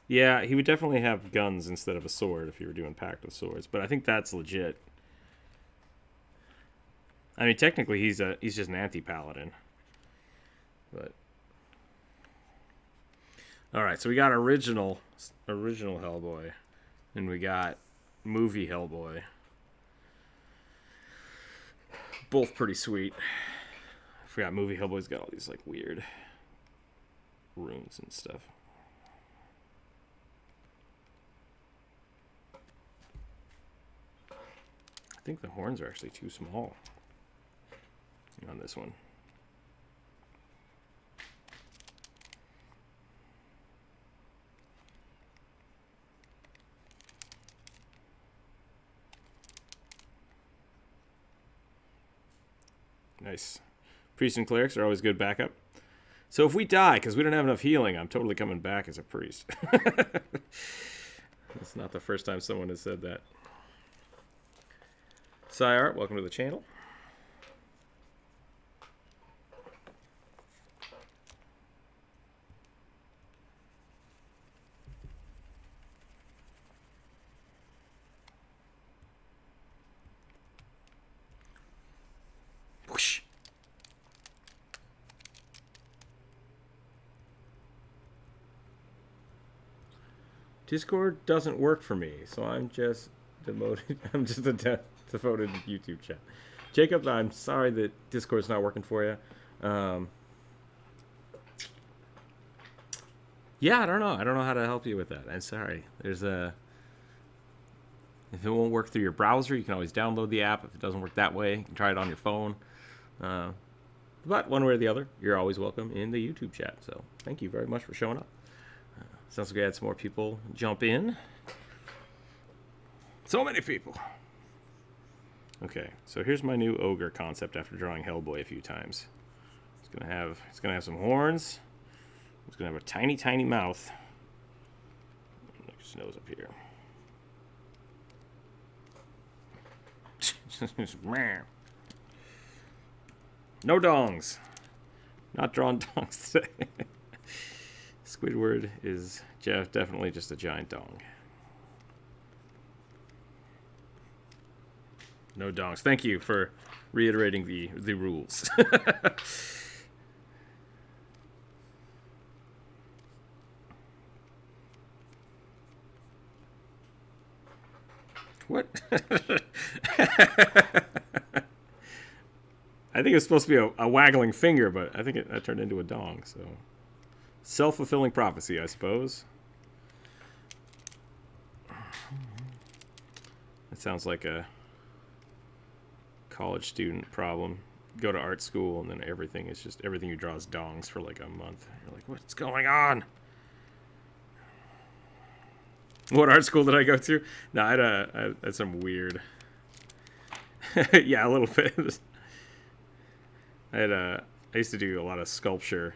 [SPEAKER 1] Yeah, he would definitely have guns instead of a sword if you were doing Pact of Swords, but I think that's legit. I mean, technically he's just an anti-paladin. But... Alright, so we got original Hellboy. And we got movie Hellboy. Both pretty sweet. I forgot movie Hellboy's got all these like weird runes and stuff. I think the horns are actually too small on this one. Nice. Priests and clerics are always good backup. So if we die, because we don't have enough healing, I'm totally coming back as a priest. It's not the first time someone has said that. Art, welcome to the channel. Whoosh. Discord doesn't work for me, so I'm just demoted. I'm just a devoted YouTube chat. Jacob, I'm sorry that Discord's not working for you. Yeah, I don't know. I don't know how to help you with that. I'm sorry. If it won't work through your browser, you can always download the app. If it doesn't work that way, you can try it on your phone. But one way or the other, you're always welcome in the YouTube chat. So thank you very much for showing up. Sounds like we had some more people jump in. So many people. Okay, so here's my new ogre concept after drawing Hellboy a few times. It's gonna have some horns. It's gonna have a tiny, tiny mouth. Look his nose up here. No dongs. Not drawn dongs today. Squidward is definitely just a giant dong. No dongs. Thank you for reiterating the rules. What? I think it's supposed to be a waggling finger, but I think that turned into a dong. So, self-fulfilling prophecy, I suppose. That sounds like a college student problem. Go to art school, and then everything you draw is dongs for like a month. You're like, what's going on? What art school did I go to? No, I had some weird. Yeah, a little bit. I used to do a lot of sculpture.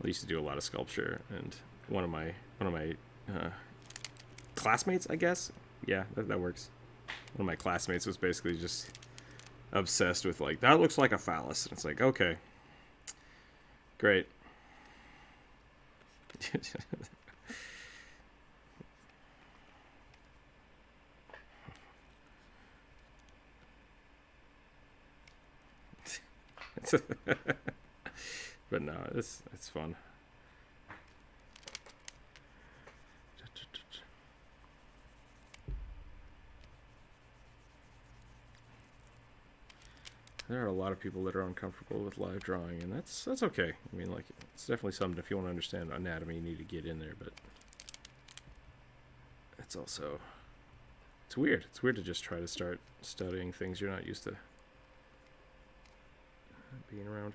[SPEAKER 1] And one of my classmates, I guess. Yeah, that works. One of my classmates was basically just obsessed with like, that looks like a phallus. And it's like, okay, great. But no, it's fun. There are a lot of people that are uncomfortable with live drawing, and that's okay. I mean, like, it's definitely something, if you want to understand anatomy, you need to get in there, but it's also, it's weird. It's weird to just try to start studying things you're not used to being around.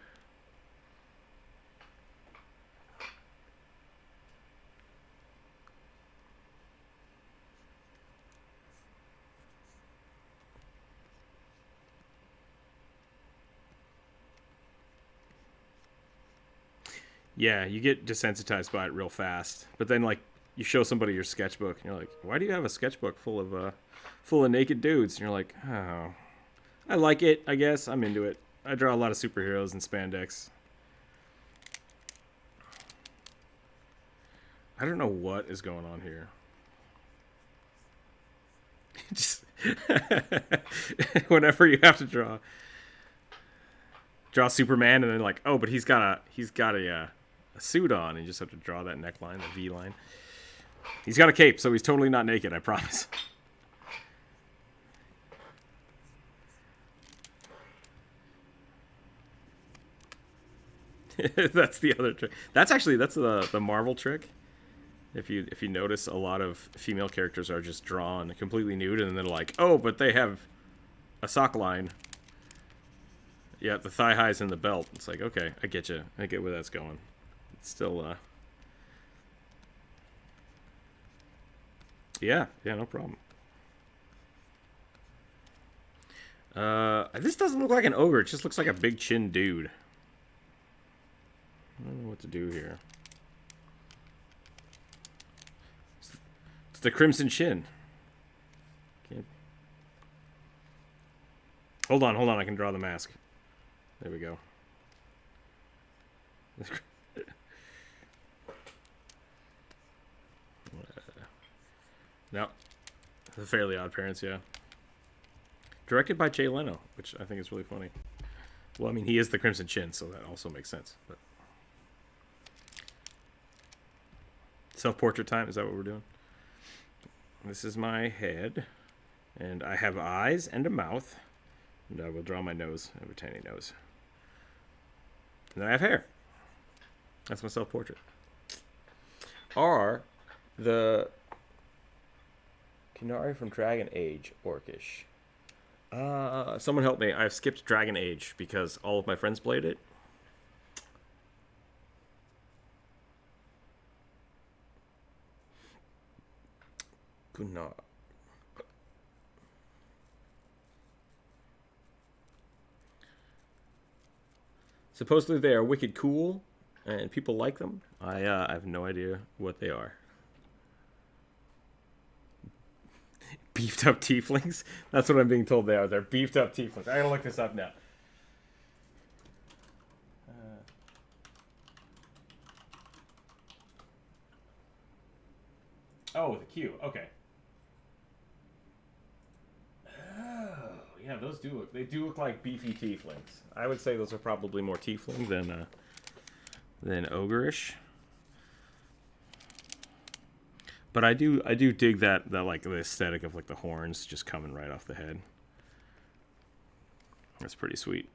[SPEAKER 1] Yeah, you get desensitized by it real fast. But then, like, you show somebody your sketchbook, and you're like, why do you have a sketchbook full of naked dudes? And you're like, oh, I like it, I guess. I'm into it. I draw a lot of superheroes and spandex. I don't know what is going on here. Just whenever you have to draw Superman, and then like, oh, but he's got a suit on, and you just have to draw that neckline, the V line. He's got a cape, so he's totally not naked, I promise. That's the other trick. That's the Marvel trick. If you notice, a lot of female characters are just drawn completely nude, and then they're like, oh, but they have a sock line. Yeah, the thigh highs and the belt. It's like, okay, I get you. I get where that's going. It's still, yeah, no problem. This doesn't look like an ogre. It just looks like a big chin dude. I don't know what to do here. It's the Crimson Chin. Can't... Hold on. I can draw the mask. There we go. No. The Fairly Odd Parents, yeah. Directed by Jay Leno, which I think is really funny. Well, I mean, he is the Crimson Chin, so that also makes sense. But self-portrait time, is that what we're doing? This is my head, and I have eyes and a mouth, and I will draw my nose. I have a tiny nose. And then I have hair. That's my self-portrait. Are the Canary from Dragon Age orcish? Someone help me. I've skipped Dragon Age because all of my friends played it. Gunnar. Supposedly they are wicked cool, and people like them. I have no idea what they are. Beefed up tieflings? That's what I'm being told they are. They're beefed up tieflings. I gotta look this up now. Oh, with a Q. Okay. Oh, yeah, those do look. They do look like beefy tieflings. I would say those are probably more tiefling than ogreish. But I do dig that like the aesthetic of like the horns just coming right off the head. That's pretty sweet.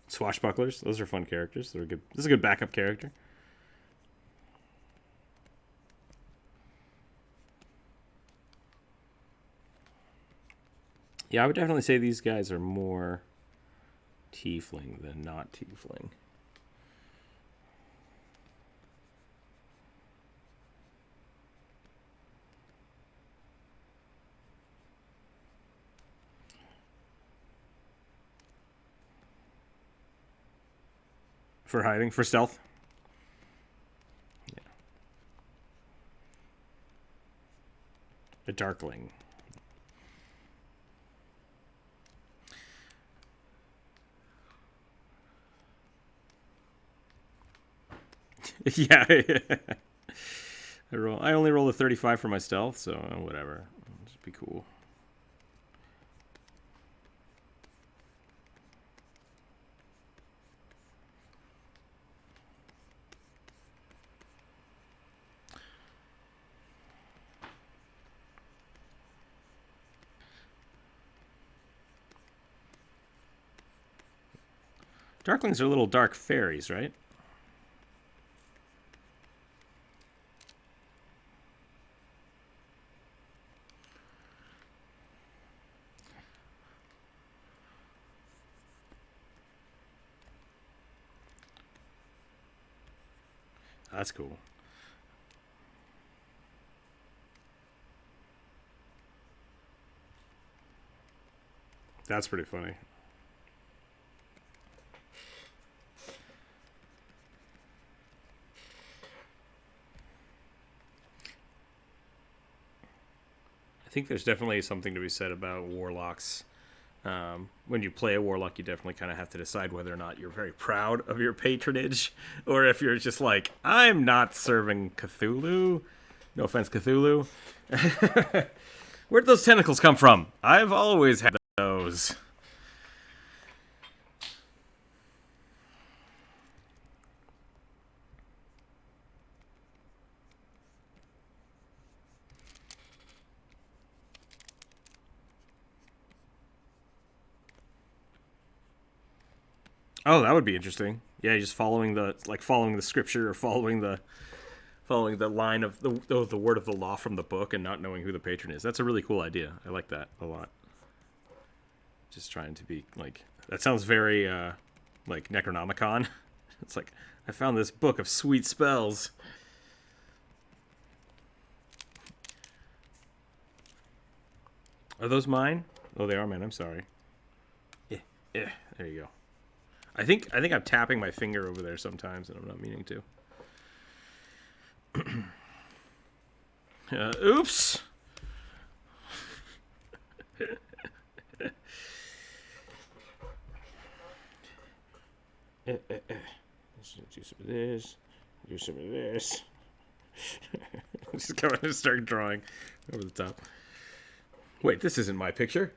[SPEAKER 1] Swashbucklers, those are fun characters. They're good. This is a good backup character. Yeah, I would definitely say these guys are more tiefling than not tiefling. For hiding, for stealth. Yeah. A darkling. Yeah. I only roll a 35 for my stealth, so whatever. It'll just be cool. Darklings are little dark fairies, right? That's cool. That's pretty funny. I think there's definitely something to be said about warlocks. When you play a warlock, you definitely kind of have to decide whether or not you're very proud of your patronage, or if you're just like, I'm not serving Cthulhu. No offense, Cthulhu. Where'd those tentacles come from? I've always had those. Oh, that would be interesting. Yeah, just following the scripture or following the line of the word of the law from the book and not knowing who the patron is. That's a really cool idea. I like that a lot. Just trying to be like, that sounds very like Necronomicon. It's like, I found this book of sweet spells. Are those mine? Oh, they are mine. I'm sorry. Yeah, there you go. I think I'm tapping my finger over there sometimes, and I'm not meaning to. Oops. Do some of this. Do some of this. Just go ahead and start drawing over the top. Wait, this isn't my picture.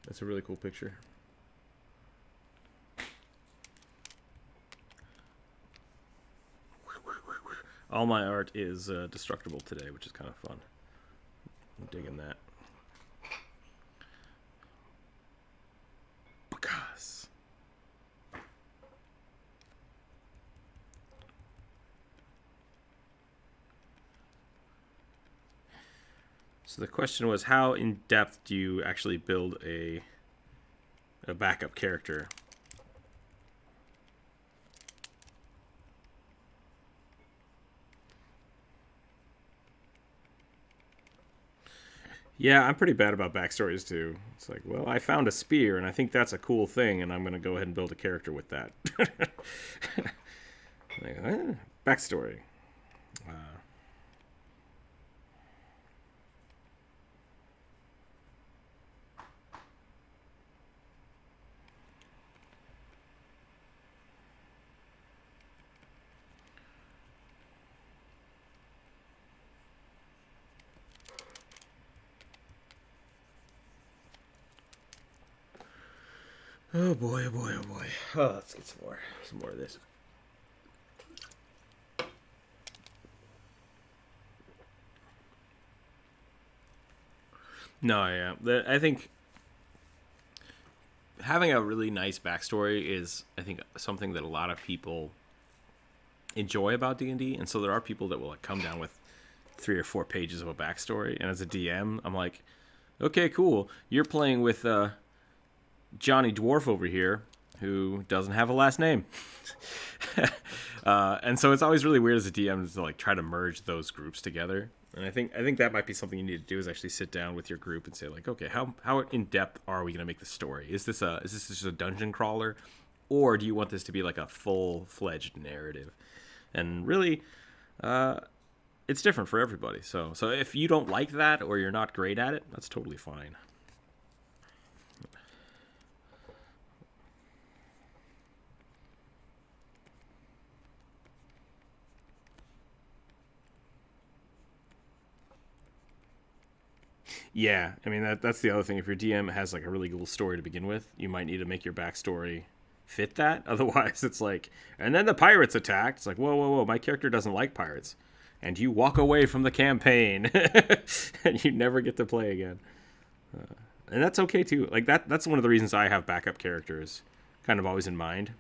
[SPEAKER 1] That's a really cool picture. All my art is destructible today, which is kind of fun. I'm digging that. Because. So the question was, how in depth do you actually build a backup character? Yeah, I'm pretty bad about backstories too. It's like, well, I found a spear and I think that's a cool thing, and I'm going to go ahead and build a character with that. Like, backstory. Oh boy, oh boy, oh boy. Oh, let's get some more of this. No, yeah. I think having a really nice backstory is, I think, something that a lot of people enjoy about D&D, and so there are people that will like come down with 3 or 4 pages of a backstory, and as a DM, I'm like, okay, cool. You're playing with Johnny Dwarf over here, who doesn't have a last name. And so it's always really weird as a DM to like try to merge those groups together. And I think that might be something you need to do, is actually sit down with your group and say like, okay, how in depth are we going to make the story? Is this just a dungeon crawler, or do you want this to be like a full-fledged narrative? And really, it's different for everybody. So if you don't like that, or you're not great at it, that's totally fine. Yeah, I mean that's the other thing. If your DM has like a really cool story to begin with, you might need to make your backstory fit that. Otherwise, it's like, and then the pirates attacked. It's like, whoa, whoa, whoa! My character doesn't like pirates, and you walk away from the campaign, and you never get to play again. And that's okay too. Like that's one of the reasons I have backup characters, kind of always in mind.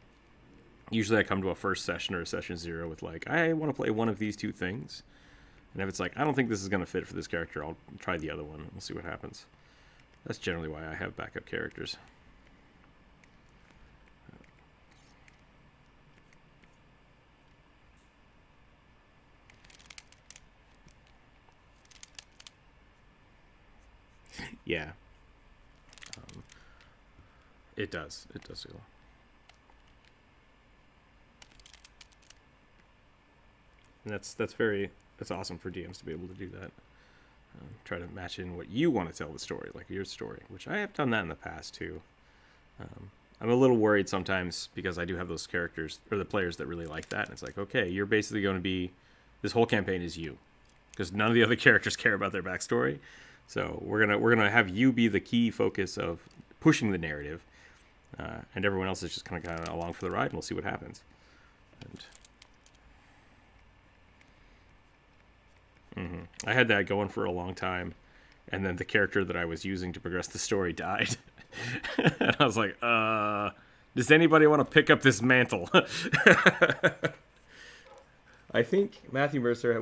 [SPEAKER 1] Usually, I come to a first session or a session 0 with like, I want to play one of these 2 things. And if it's like, I don't think this is going to fit for this character, I'll try the other one and we'll see what happens. That's generally why I have backup characters. Yeah. It does. It does feel. And that's awesome for DMs to be able to do that. Try to match in what you want to tell the story, like your story, which I have done that in the past too. I'm a little worried sometimes because I do have those characters or the players that really like that, and it's like, okay, you're basically going to be, this whole campaign is you, because none of the other characters care about their backstory. So we're gonna have you be the key focus of pushing the narrative, and everyone else is just kind of along for the ride, and we'll see what happens. And I had that going for a long time, and then the character that I was using to progress the story died. And I was like, does anybody want to pick up this mantle? I think Matthew Mercer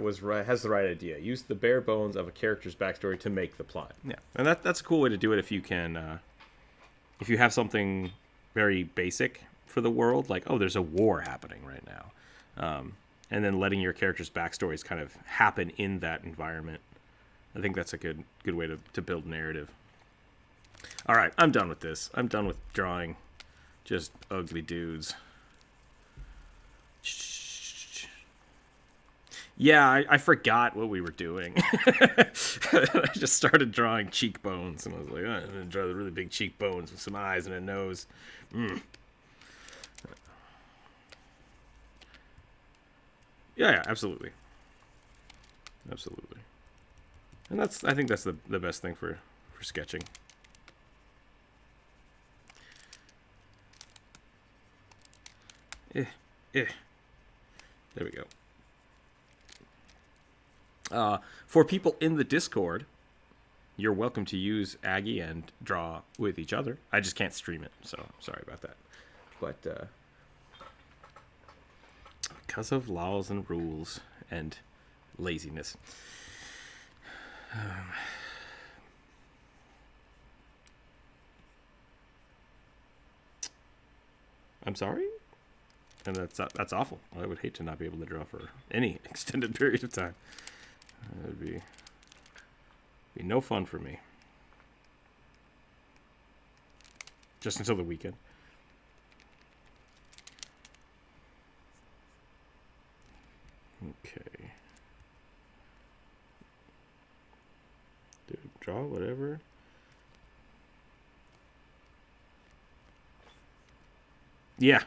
[SPEAKER 1] has the right idea. Use the bare bones of a character's backstory to make the plot. Yeah, and that's a cool way to do it if you can, if you have something very basic for the world, like, oh, there's a war happening right now. And then letting your character's backstories kind of happen in that environment. I think that's a good way to build narrative. All right, I'm done with this. I'm done with drawing just ugly dudes. Yeah, I forgot what we were doing. I just started drawing cheekbones, and I was like, oh, I'm going to draw the really big cheekbones with some eyes and a nose. Yeah, absolutely. Absolutely. And I think that's the best thing for sketching. There we go. For people in the Discord, you're welcome to use Aggie and draw with each other. I just can't stream it, so I'm sorry about that. But because of laws and rules and laziness. I'm sorry? And that's awful. I would hate to not be able to draw for any extended period of time. It would be no fun for me. Just until the weekend. Okay. Draw whatever. Yeah.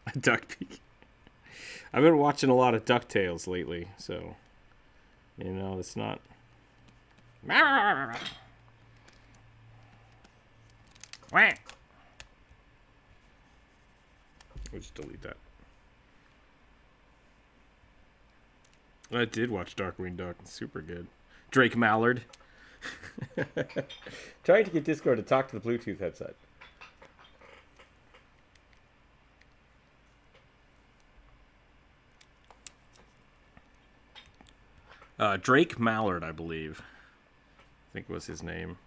[SPEAKER 1] A duck peek. I've been watching a lot of DuckTales lately, so it's not. Wah! We'll just delete that. I did watch Darkwing Duck. It's super good. Drake Mallard. Trying to get Discord to talk to the Bluetooth headset. Drake Mallard, I believe. I think was his name.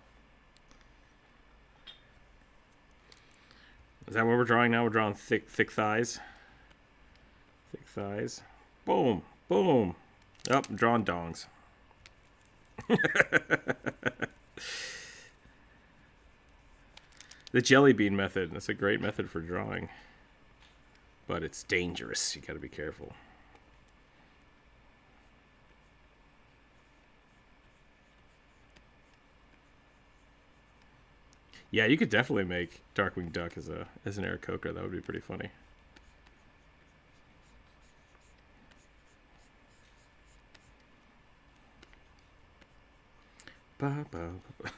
[SPEAKER 1] Is that what we're drawing now? We're drawing thick thighs. Thick thighs. Boom. Boom. Oh, I'm drawing dongs. The jelly bean method. That's a great method for drawing. But it's dangerous. You gotta be careful. Yeah, you could definitely make Darkwing Duck as an Aarakocra. That would be pretty funny.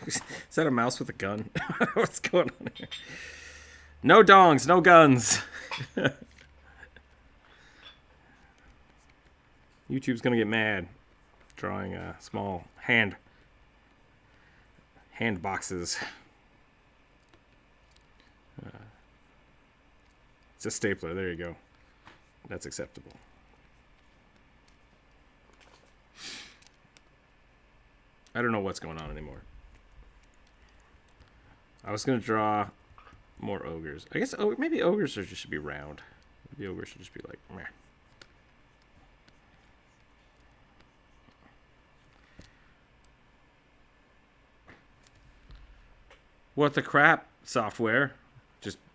[SPEAKER 1] Is that a mouse with a gun? What's going on here? No dongs, no guns. YouTube's gonna get mad. Drawing small hand boxes. It's a stapler. There you go. That's acceptable. I don't know what's going on anymore. I was going to draw more ogres. I guess maybe ogres should be round. Maybe ogres should just be like, meh. What the crap, software?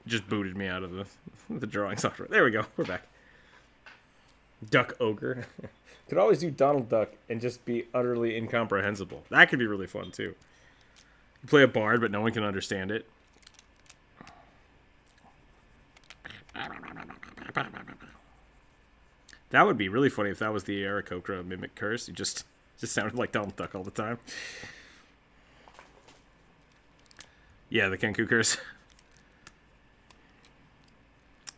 [SPEAKER 1] Just booted me out of the drawing software. There we go. We're back. Duck ogre. Could always do Donald Duck and just be utterly incomprehensible. That could be really fun too. You play a bard, but no one can understand it. That would be really funny if that was the Aarakocra mimic curse. You just sounded like Donald Duck all the time. Yeah, the Kenku curse.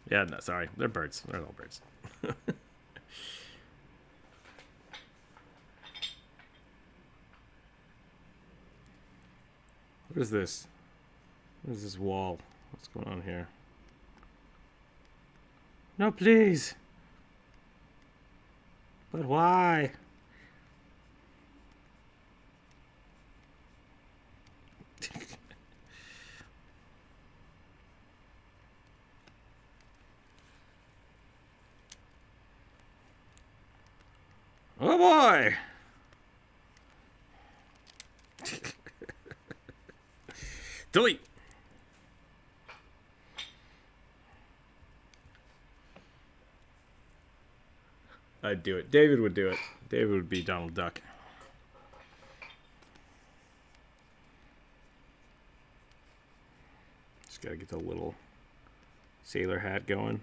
[SPEAKER 1] Yeah, no, sorry. They're birds. They're all birds. What is this? What is this wall? What's going on here? No, please. But why? Oh boy! Delete! I'd do it. David would do it. David would be Donald Duck. Just gotta get the little sailor hat going.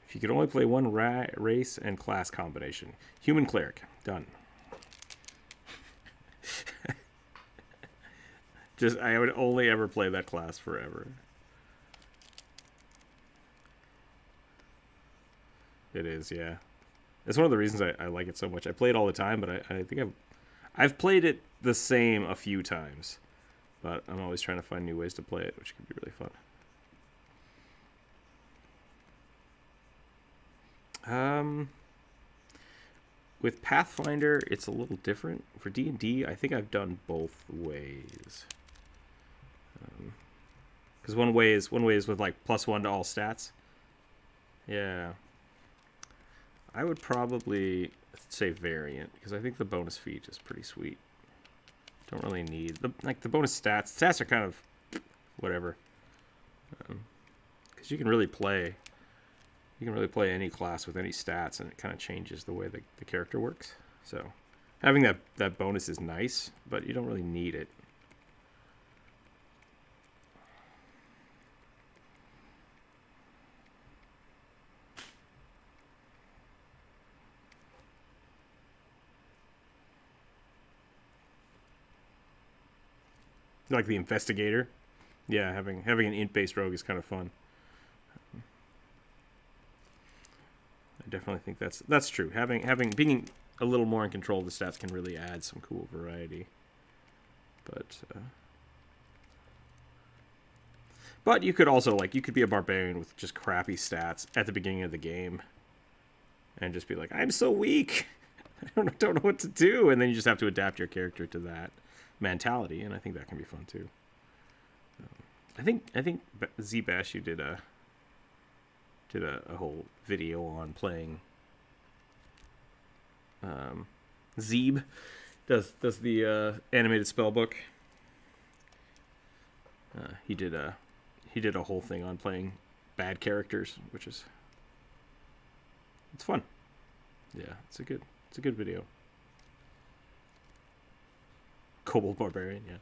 [SPEAKER 1] If you could only play one race and class combination. Human cleric. Done. I would only ever play that class forever. It is, yeah. It's one of the reasons I like it so much. I play it all the time, but I think I've played it the same a few times. But I'm always trying to find new ways to play it, which could be really fun. With Pathfinder, it's a little different. For D&D, I think I've done both ways. Because one way is with like +1 to all stats. Yeah. I would probably say variant, because I think the bonus feat is pretty sweet. Don't really need the bonus stats. Stats are kind of whatever. Because you can really play any class with any stats, and it kind of changes the way the character works. So having that bonus is nice, but you don't really need it.
[SPEAKER 2] Like the investigator. Yeah, having an int-based rogue is kind of fun. I definitely think that's true. Being a little more in control of the stats can really add some cool variety. But you could also, like, you could be a barbarian with just crappy stats at the beginning of the game and just be like, I'm so weak. I don't know what to do. And then you just have to adapt your character to that mentality, and I think that can be fun too. I think Zbashu did a whole video on playing Zeeb does the animated spell book. He did a whole thing on playing bad characters, which is it's fun. Yeah, it's a good video. Kobold Barbarian, yeah.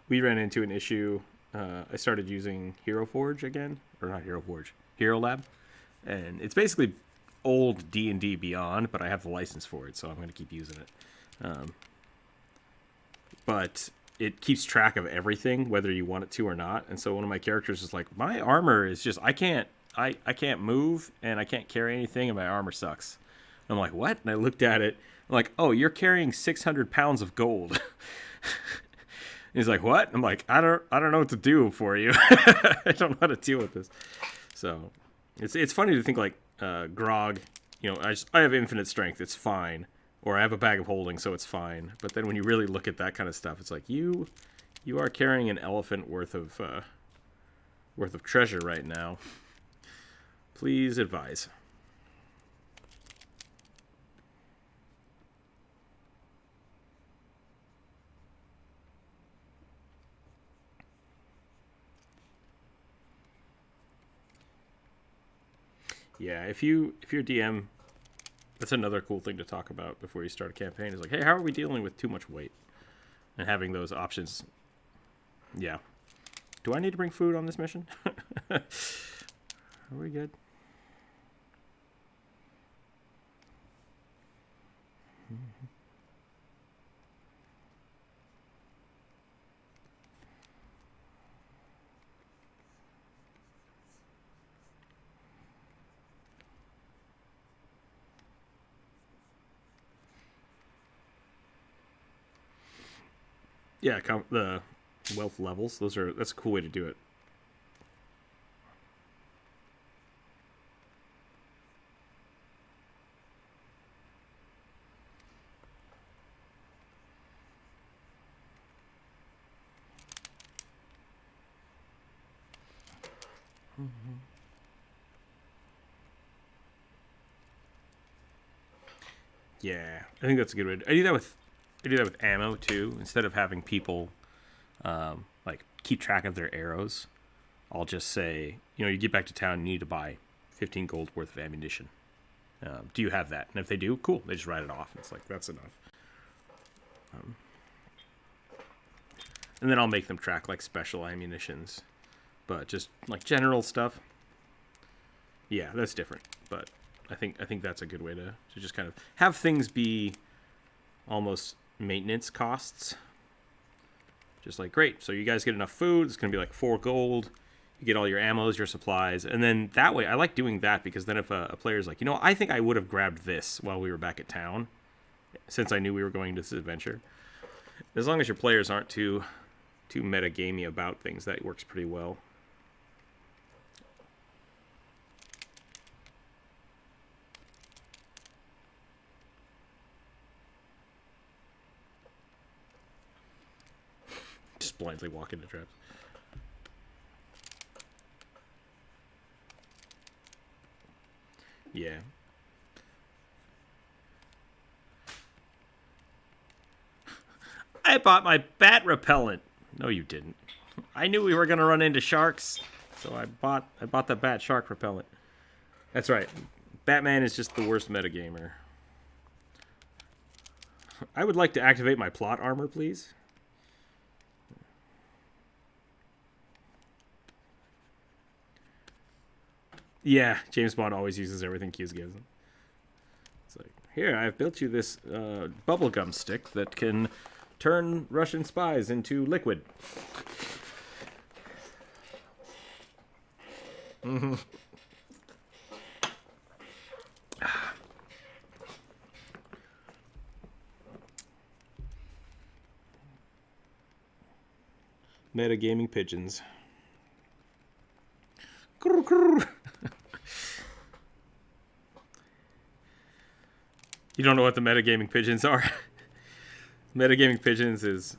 [SPEAKER 2] We ran into an issue. I started using Hero Forge again, or not Hero Forge, Hero Lab, and it's basically old D&D Beyond, but I have the license for it, so I'm going to keep using it. But it keeps track of everything, whether you want it to or not. And so one of my characters is like, my armor is just, I can't move, and I can't carry anything, and my armor sucks. And I'm like, what? And I looked at it. I'm like, oh, you're carrying 600 pounds of gold. He's like, what? I'm like, I don't know what to do for you. I don't know how to deal with this. So it's funny to think like Grog, I have infinite strength, it's fine. Or I have a bag of holding, so it's fine. But then when you really look at that kind of stuff, it's like you are carrying an elephant worth of treasure right now. Please advise. Yeah, if you're DM, that's another cool thing to talk about before you start a campaign. Is like, hey, how are we dealing with too much weight? And having those options. Yeah. Do I need to bring food on this mission? Are we good? Yeah, the wealth levels. That's a cool way to do it. Yeah, I think that's a good way. I do that with ammo too. Instead of having people like keep track of their arrows, I'll just say, you get back to town, you need to buy 15 gold worth of ammunition. Do you have that? And if they do, cool. They just write it off. It's like, that's enough. And then I'll make them track like special ammunitions, but just like general stuff. Yeah, that's different. But I think that's a good way to just kind of have things be almost maintenance costs. Just like, great, so you guys get enough food, it's going to be like 4 gold, you get all your ammos, your supplies, and then that way, I like doing that because then if a player's like, I think I would have grabbed this while we were back at town, since I knew we were going to this adventure. As long as your players aren't too metagamey about things, that works pretty well. Just blindly walk into traps. Yeah. I bought my bat repellent. No, you didn't. I knew we were going to run into sharks, so I bought the bat shark repellent. That's right. Batman is just the worst metagamer. I would like to activate my plot armor, please. Yeah, James Bond always uses everything Q gives him. It's like, here, I've built you this bubblegum stick that can turn Russian spies into liquid. Mm-hmm. Metagaming pigeons. You don't know what the metagaming pigeons are? Metagaming pigeons is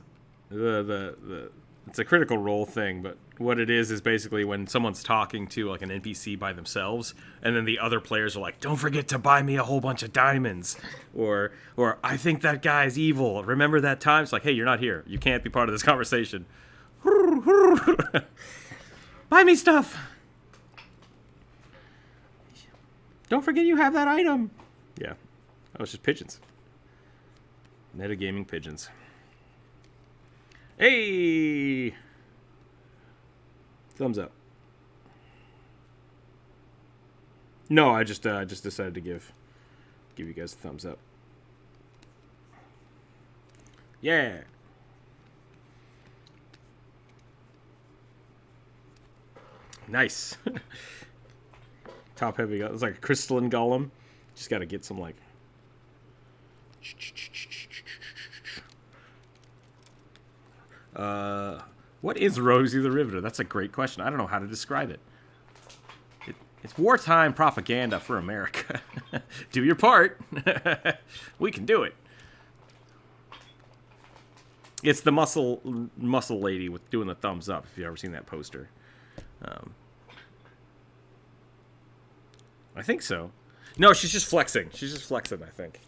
[SPEAKER 2] the it's a critical role thing, but what it is basically when someone's talking to like an NPC by themselves, and then the other players are like, "Don't forget to buy me a whole bunch of diamonds," or "I think that guy's evil. Remember that time?" It's like, "Hey, you're not here. You can't be part of this conversation." Buy me stuff. Don't forget you have that item. Yeah, that was just pigeons. Metagaming pigeons. Hey! Thumbs up. No, I just decided to give you guys a thumbs up. Yeah. Nice. Top heavy. It's like a crystalline golem. Just got to get some like. What is Rosie the Riveter? That's a great question. I don't know how to describe it. It's wartime propaganda for America. Do your part. We can do it. It's the muscle lady with doing the thumbs up. If you've ever seen that poster, I think so. No, she's just flexing. She's just flexing, I think.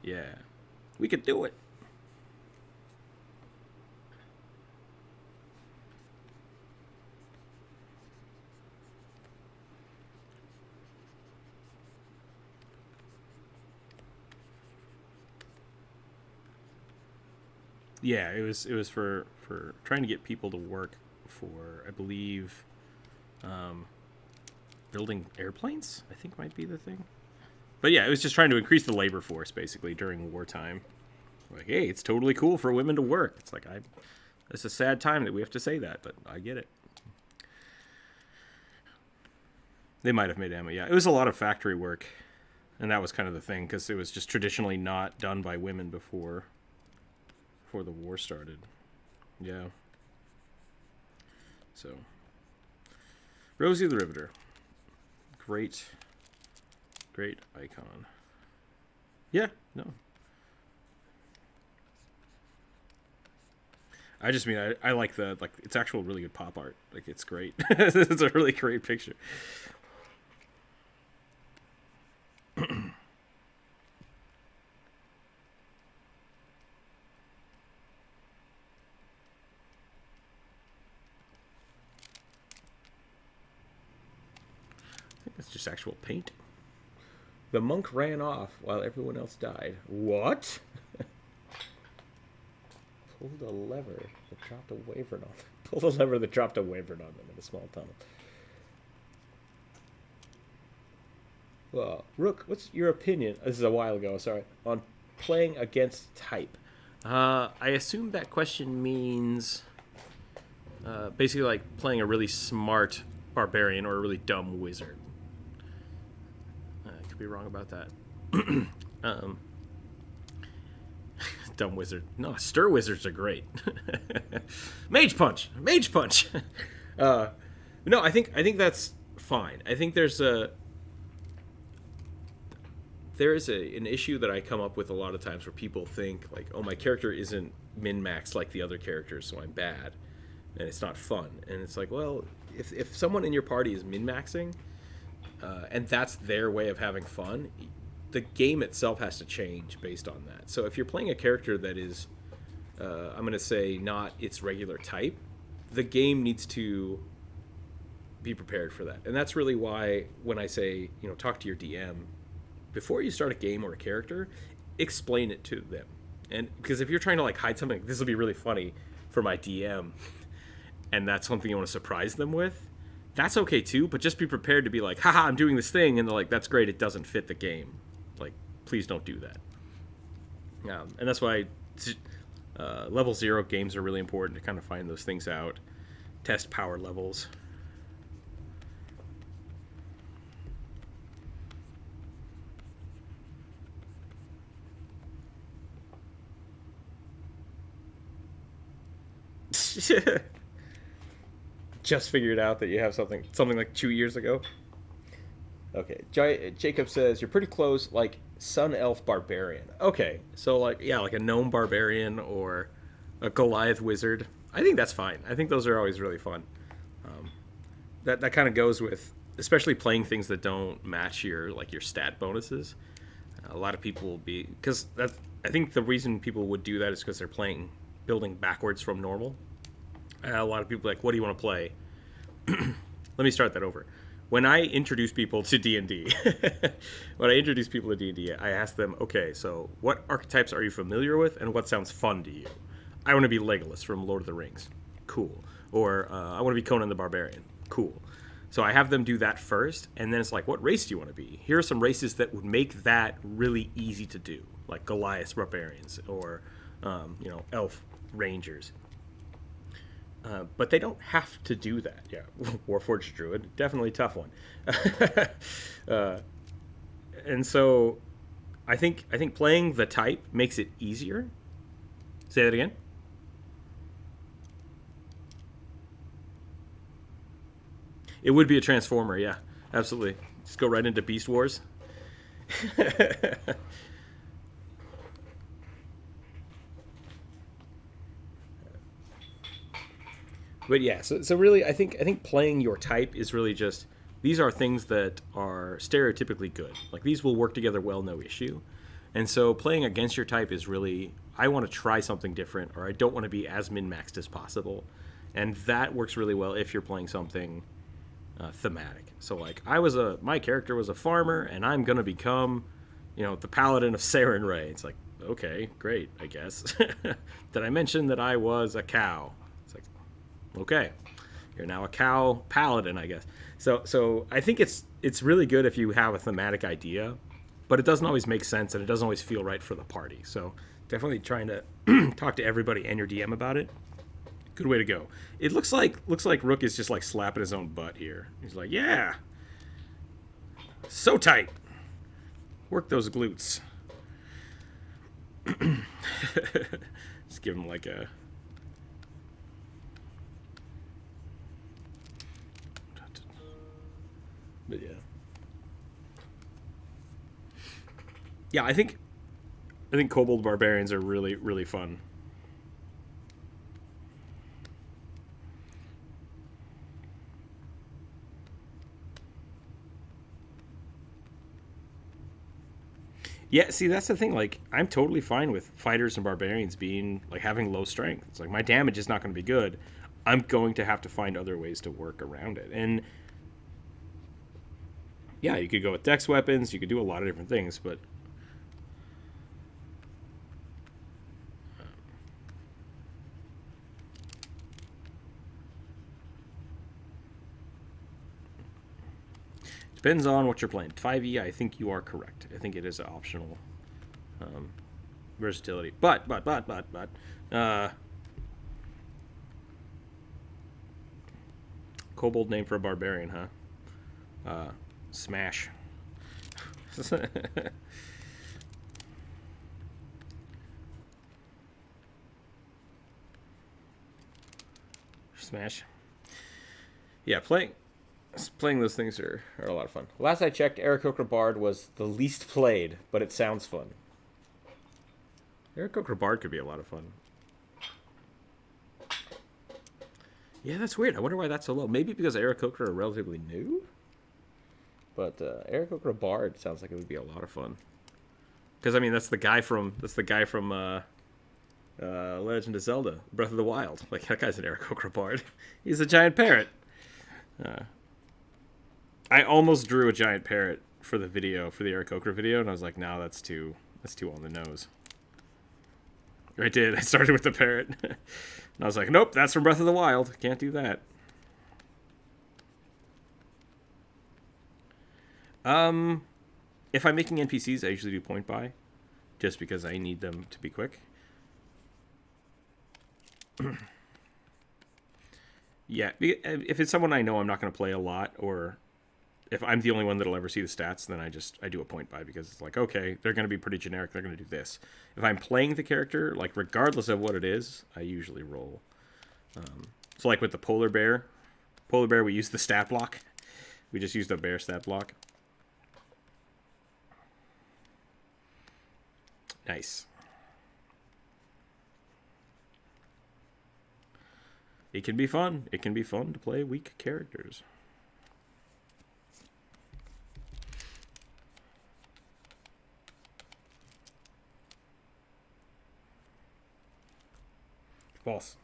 [SPEAKER 2] Yeah, we could do it. Yeah, it was for trying to get people to work for, I believe, building airplanes, I think might be the thing. But yeah, it was just trying to increase the labor force basically during wartime. Like, hey, it's totally cool for women to work. It's like, it's a sad time that we have to say that, but I get it. They might have made ammo. Yeah, it was a lot of factory work, and that was kind of the thing because it was just traditionally not done by women before the war started. Yeah. So, Rosie the Riveter, great icon. Yeah, no. I just mean I like it's actual really good pop art. Like, it's great. It's a really great picture. It's just actual painting. The monk ran off while everyone else died. What? Pulled a lever that dropped a wyvern on them. Pulled a lever that dropped a wyvern on them in a small tunnel. Well, Rook, what's your opinion? This is a while ago, sorry. On playing against type. I assume that question means basically like playing a really smart barbarian or a really dumb wizard. I could be wrong about that. Dumb wizard. No, stir wizards are great. Mage punch. No, I think that's fine. I think there's an issue that I come up with a lot of times where people think like, oh, my character isn't min-maxed like the other characters, so I'm bad, and it's not fun. And it's like, well, if someone in your party is min-maxing, and that's their way of having fun, the game itself has to change based on that. So if you're playing a character that is, I'm going to say, not its regular type, the game needs to be prepared for that. And that's really why when I say, talk to your DM, before you start a game or a character, explain it to them. And because if you're trying to like hide something, this will be really funny. for my DM, and that's something you want to surprise them with, that's okay too. But just be prepared to be like, haha, I'm doing this thing, and they're like, that's great, it doesn't fit the game. Like, please don't do that. And that's why level 0 games are really important to kind of find those things out, test power levels. Just figured out that you have something like 2 years ago. Okay, Jacob says you're pretty close, like Sun Elf Barbarian. Okay, so like like a gnome barbarian or a Goliath wizard. I think that's fine. I think those are always really fun. That kind of goes with, especially playing things that don't match your stat bonuses. A lot of people will be, because I think the reason people would do that is because they're building backwards from normal. A lot of people are like, what do you want to play? Let me start that over. When I introduce people to D&D, I ask them, okay, so what archetypes are you familiar with and what sounds fun to you? I want to be Legolas from Lord of the Rings. Cool. Or I want to be Conan the Barbarian. Cool. So I have them do that first, and then it's like, what race do you want to be? Here are some races that would make that really easy to do, like Goliath Barbarians or, Elf Rangers. But they don't have to do that. Yeah, Warforged Druid, definitely a tough one. And so I think playing the type makes it easier. Say that again. It would be a Transformer, yeah, absolutely. Just go right into Beast Wars. But yeah, so really, I think playing your type is really just, these are things that are stereotypically good. Like, these will work together well, no issue. And so playing against your type is really, I want to try something different, or I don't want to be as min-maxed as possible. And that works really well if you're playing something thematic. So like, my character was a farmer, and I'm gonna become, the paladin of Sarenrae. It's like, okay, great, I guess. Did I mention that I was a cow? It's like, okay, you're now a cow paladin, I guess. So I think it's really good if you have a thematic idea, but it doesn't always make sense, and it doesn't always feel right for the party. So definitely trying to talk to everybody and your DM about it. Good way to go. It looks like Rook is just like slapping his own butt here. He's like, yeah, so tight. Work those glutes. Just give him like a. But yeah, I think Kobold Barbarians are really, really fun. Yeah, see, that's the thing. Like, I'm totally fine with fighters and barbarians being, like, having low strength. It's like, my damage is not going to be good. I'm going to have to find other ways to work around it. And, yeah, you could go with dex weapons. You could do a lot of different things, but... Depends on what you're playing. 5e, I think you are correct. I think it is an optional versatility. But, Kobold name for a barbarian, huh? Smash. Smash. Yeah, playing those things are a lot of fun. Last I checked, Aarakocra Bard was the least played, but it sounds fun. Aarakocra Bard could be a lot of fun. Yeah, that's weird. I wonder why that's so low. Maybe because Aarakocra are relatively new? But Aarakocra Bard sounds like it would be a lot of fun. Because, I mean, that's the guy from Legend of Zelda, Breath of the Wild. Like, that guy's an Aarakocra Bard. He's a giant parrot. I almost drew a giant parrot for the Aarakocra video, and I was like, no, that's too on the nose. I did. I started with the parrot. And I was like, nope, that's from Breath of the Wild. Can't do that. If I'm making NPCs, I usually do point buy, just because I need them to be quick. Yeah, if it's someone I know I'm not going to play a lot, or if I'm the only one that'll ever see the stats, then I do a point buy, because it's like, okay, they're going to be pretty generic. They're going to do this. If I'm playing the character, like regardless of what it is, I usually roll. So like with the polar bear, we use the stat block. We just used a bear stat block. Nice. It can be fun. It can be fun to play weak characters. False.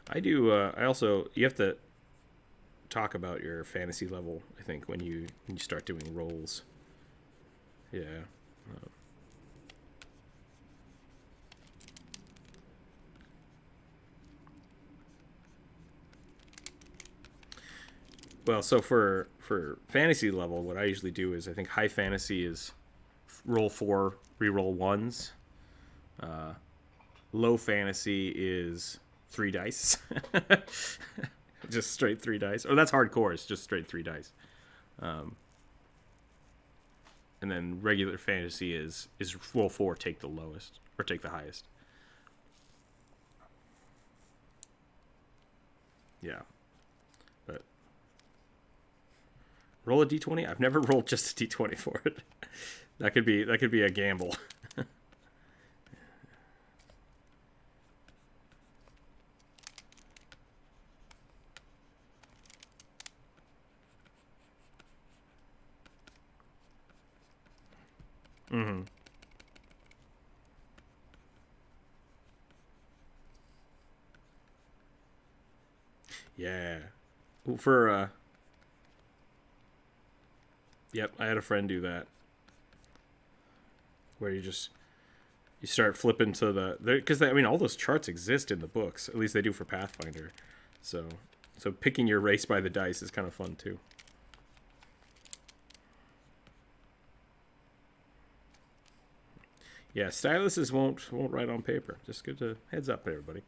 [SPEAKER 2] I do. I also, you have to talk about your fantasy level, I think, when you start doing rolls. Yeah. Well, so for fantasy level, what I usually do is, I think high fantasy is roll 4, reroll 1s. Low fantasy is 3 dice. Just straight 3 dice. Or that's hardcore. It's just straight 3 dice. And then regular fantasy is roll 4, take the lowest, or take the highest. Yeah. But roll a d20. I've never rolled just a d20 for it. That could be a gamble. Mm-hmm. Yeah. For yep, I had a friend do that, where you start flipping to the, because I mean all those charts exist in the books. At least they do for Pathfinder. So picking your race by the dice is kind of fun too. Yeah, styluses won't write on paper. Just good to heads up, everybody.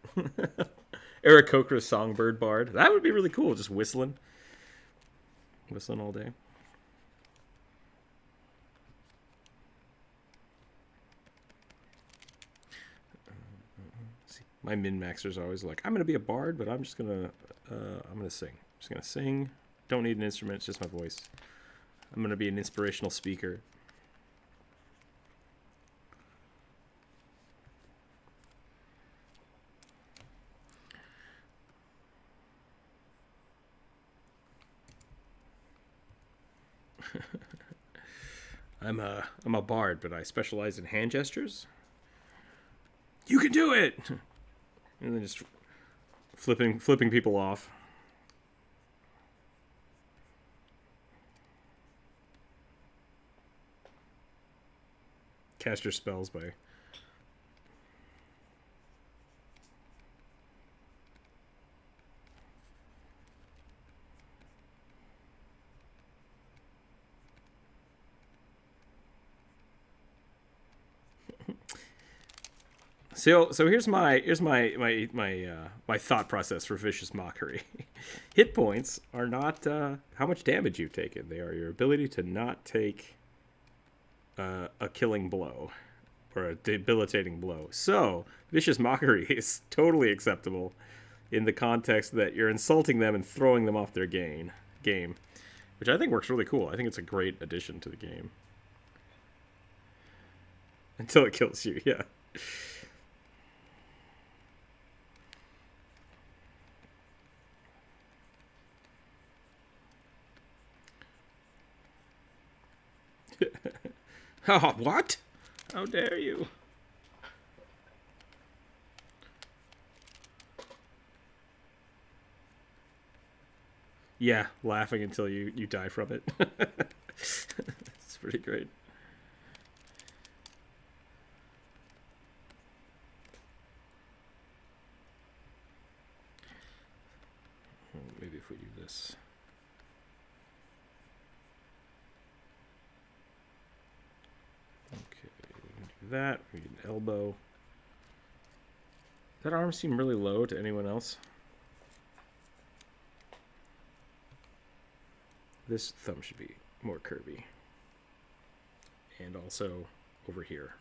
[SPEAKER 2] Eric Coker's Songbird Bard. That would be really cool. Just whistling all day. My min-maxers are always like, I'm gonna be a bard, but I'm gonna sing. I'm just gonna sing. Don't need an instrument. It's just my voice. I'm gonna be an inspirational speaker. I'm a bard, but I specialize in hand gestures. You can do it, and then just flipping people off. Cast your spells by. So here's my thought process for Vicious Mockery. Hit points are not how much damage you've taken. They are your ability to not take a killing blow or a debilitating blow. So Vicious Mockery is totally acceptable in the context that you're insulting them and throwing them off their game, which I think works really cool. I think it's a great addition to the game. Until it kills you, yeah. Oh, what? How dare you? Yeah, laughing until you die from it. It's pretty great. Maybe if we do this. Okay, do that. We need an elbow. That arm seem really low to anyone else? This thumb should be more curvy. And also over here.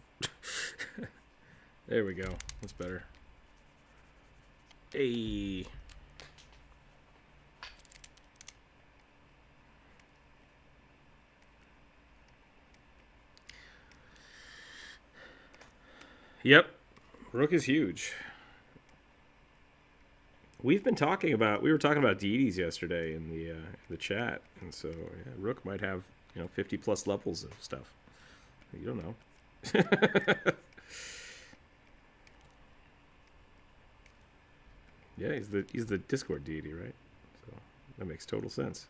[SPEAKER 2] There we go. That's better. Hey. Yep. Rook is huge. We were talking about deities yesterday in the chat, and so yeah, Rook might have 50 plus levels of stuff. You don't know. Yeah, he's the Discord deity, right? So that makes total sense.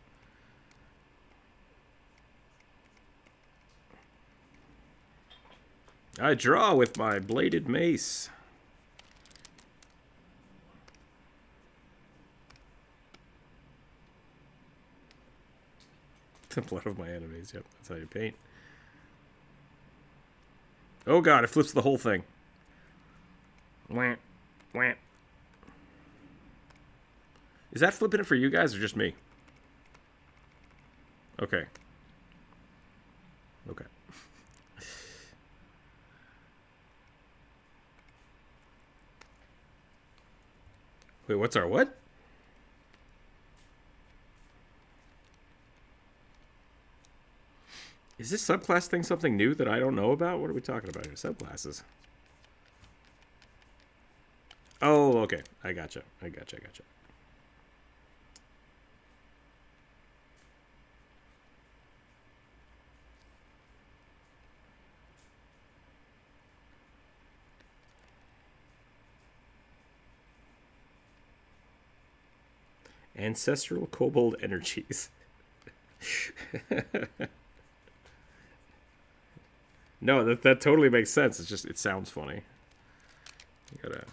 [SPEAKER 2] I draw with my bladed mace. The blood of my enemies. Yep, that's how you paint. Oh god, it flips the whole thing. Wah, wah. Is that flipping it for you guys or just me? Okay. Okay. Wait, what's our what? Is this subclass thing something new that I don't know about? What are we talking about here? Subclasses. Oh, okay. I gotcha. Ancestral kobold energies. No, that totally makes sense. It's just it sounds funny. You gotta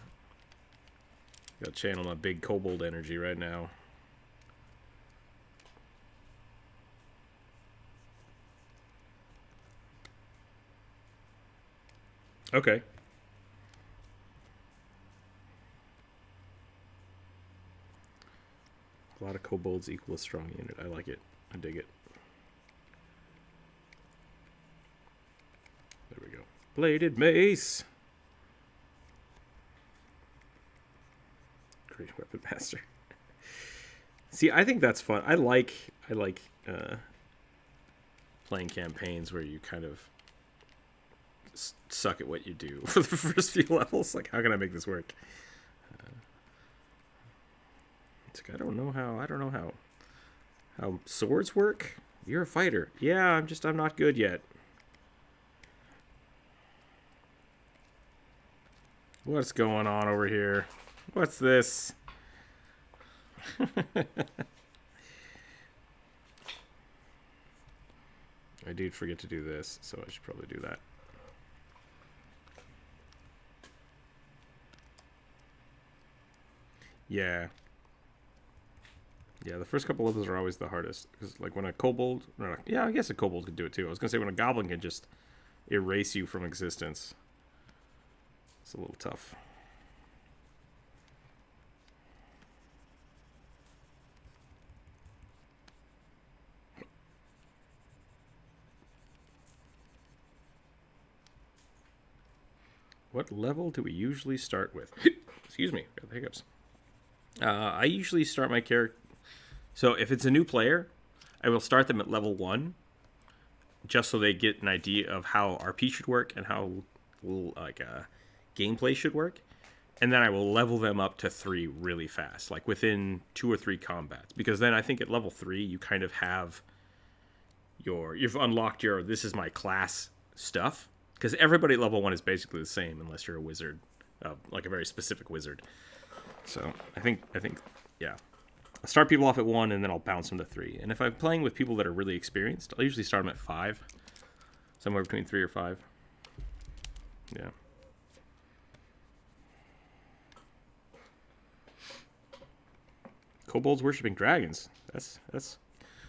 [SPEAKER 2] channel my big kobold energy right now. Okay. A lot of kobolds equal a strong unit. I like it. I dig it. There we go. Bladed mace. Great weapon master. See, I think that's fun. I like playing campaigns where you kind of suck at what you do for the first few levels. Like, how can I make this work? It's like, I don't know how swords work. You're a fighter. Yeah, I'm not good yet. What's going on over here? What's this? I did forget to do this, so I should probably do that. Yeah. Yeah, the first couple levels are always the hardest. Because, like, when a kobold... Yeah, I guess a kobold could do it, too. I was going to say, when a goblin can just erase you from existence. It's a little tough. What level do we usually start with? Excuse me, got the hiccups. I usually start my character... So if it's a new player, I will start them at level 1, just so they get an idea of how RP should work and how gameplay should work. And then I will level them up to 3 really fast, like within 2 or 3 combats. Because then I think at level 3, you kind of have you've unlocked your, this is my class stuff. Because everybody at level 1 is basically the same, unless you're a wizard, like a very specific wizard. So I think, yeah. I start people off at 1, and then I'll bounce them to 3. And if I'm playing with people that are really experienced, I'll usually start them at 5. Somewhere between 3 or 5. Yeah. Kobolds worshipping dragons.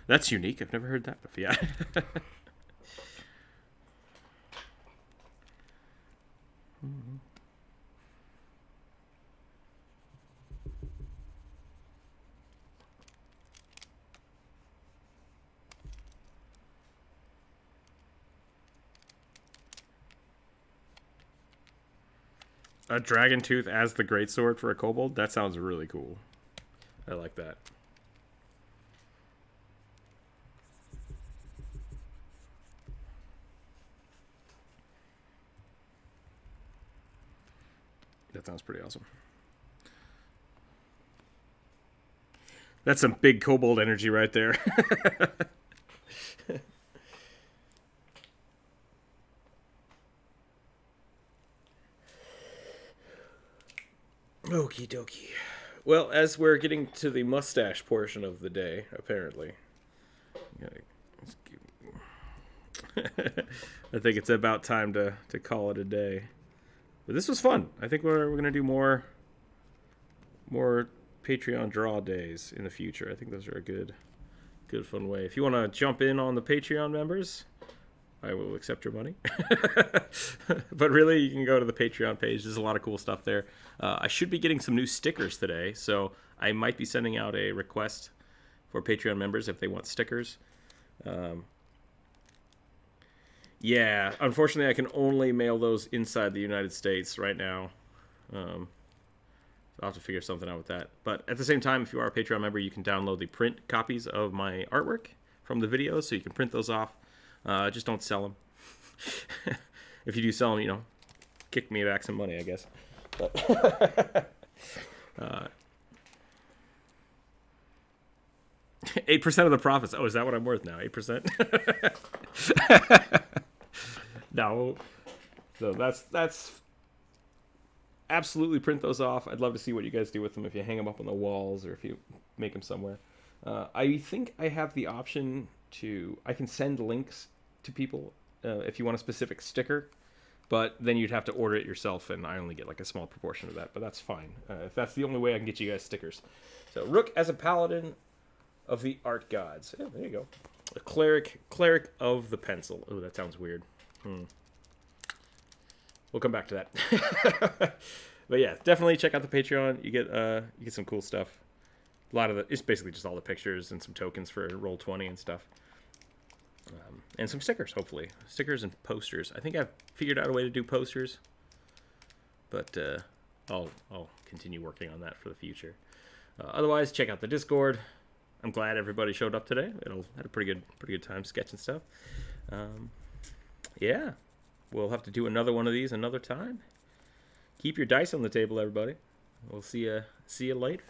[SPEAKER 2] That's unique. I've never heard that before. Yeah. A dragon tooth as the greatsword for a kobold? That sounds really cool. I like that. That sounds pretty awesome. That's some big kobold energy right there. Okie dokie. Well, as we're getting to the mustache portion of the day, apparently. I think it's about time to call it a day. But this was fun. I think we're going to do more Patreon draw days in the future. I think those are a good fun way. If you want to jump in on the Patreon members, I will accept your money. But really, you can go to the Patreon page. There's a lot of cool stuff there. I should be getting some new stickers today, so I might be sending out a request for Patreon members if they want stickers. Yeah, unfortunately, I can only mail those inside the United States right now. So I'll have to figure something out with that. But at the same time, if you are a Patreon member, you can download the print copies of my artwork from the videos, so you can print those off. Just don't sell them. If you do sell them, kick me back some money, I guess. But 8% of the profits. Oh, is that what I'm worth now? 8%? No. So that's absolutely print those off. I'd love to see what you guys do with them, if you hang them up on the walls or if you make them somewhere. I think I have the option I can send links to people if you want a specific sticker, but then you'd have to order it yourself, and I only get like a small proportion of that, but that's fine. If that's the only way I can get you guys stickers. So Rook as a paladin of the art gods. Yeah, there you go. A cleric of the pencil. Oh, that sounds weird. We'll come back to that. But yeah, definitely check out the Patreon. You get some cool stuff. A lot of it's basically just all the pictures and some tokens for Roll20 and stuff. And some stickers, hopefully. Stickers and posters. I think I've figured out a way to do posters. But I'll continue working on that for the future. Otherwise, check out the Discord. I'm glad everybody showed up today. Had a pretty good time sketching stuff. Yeah, we'll have to do another one of these another time. Keep your dice on the table, everybody. We'll see you later.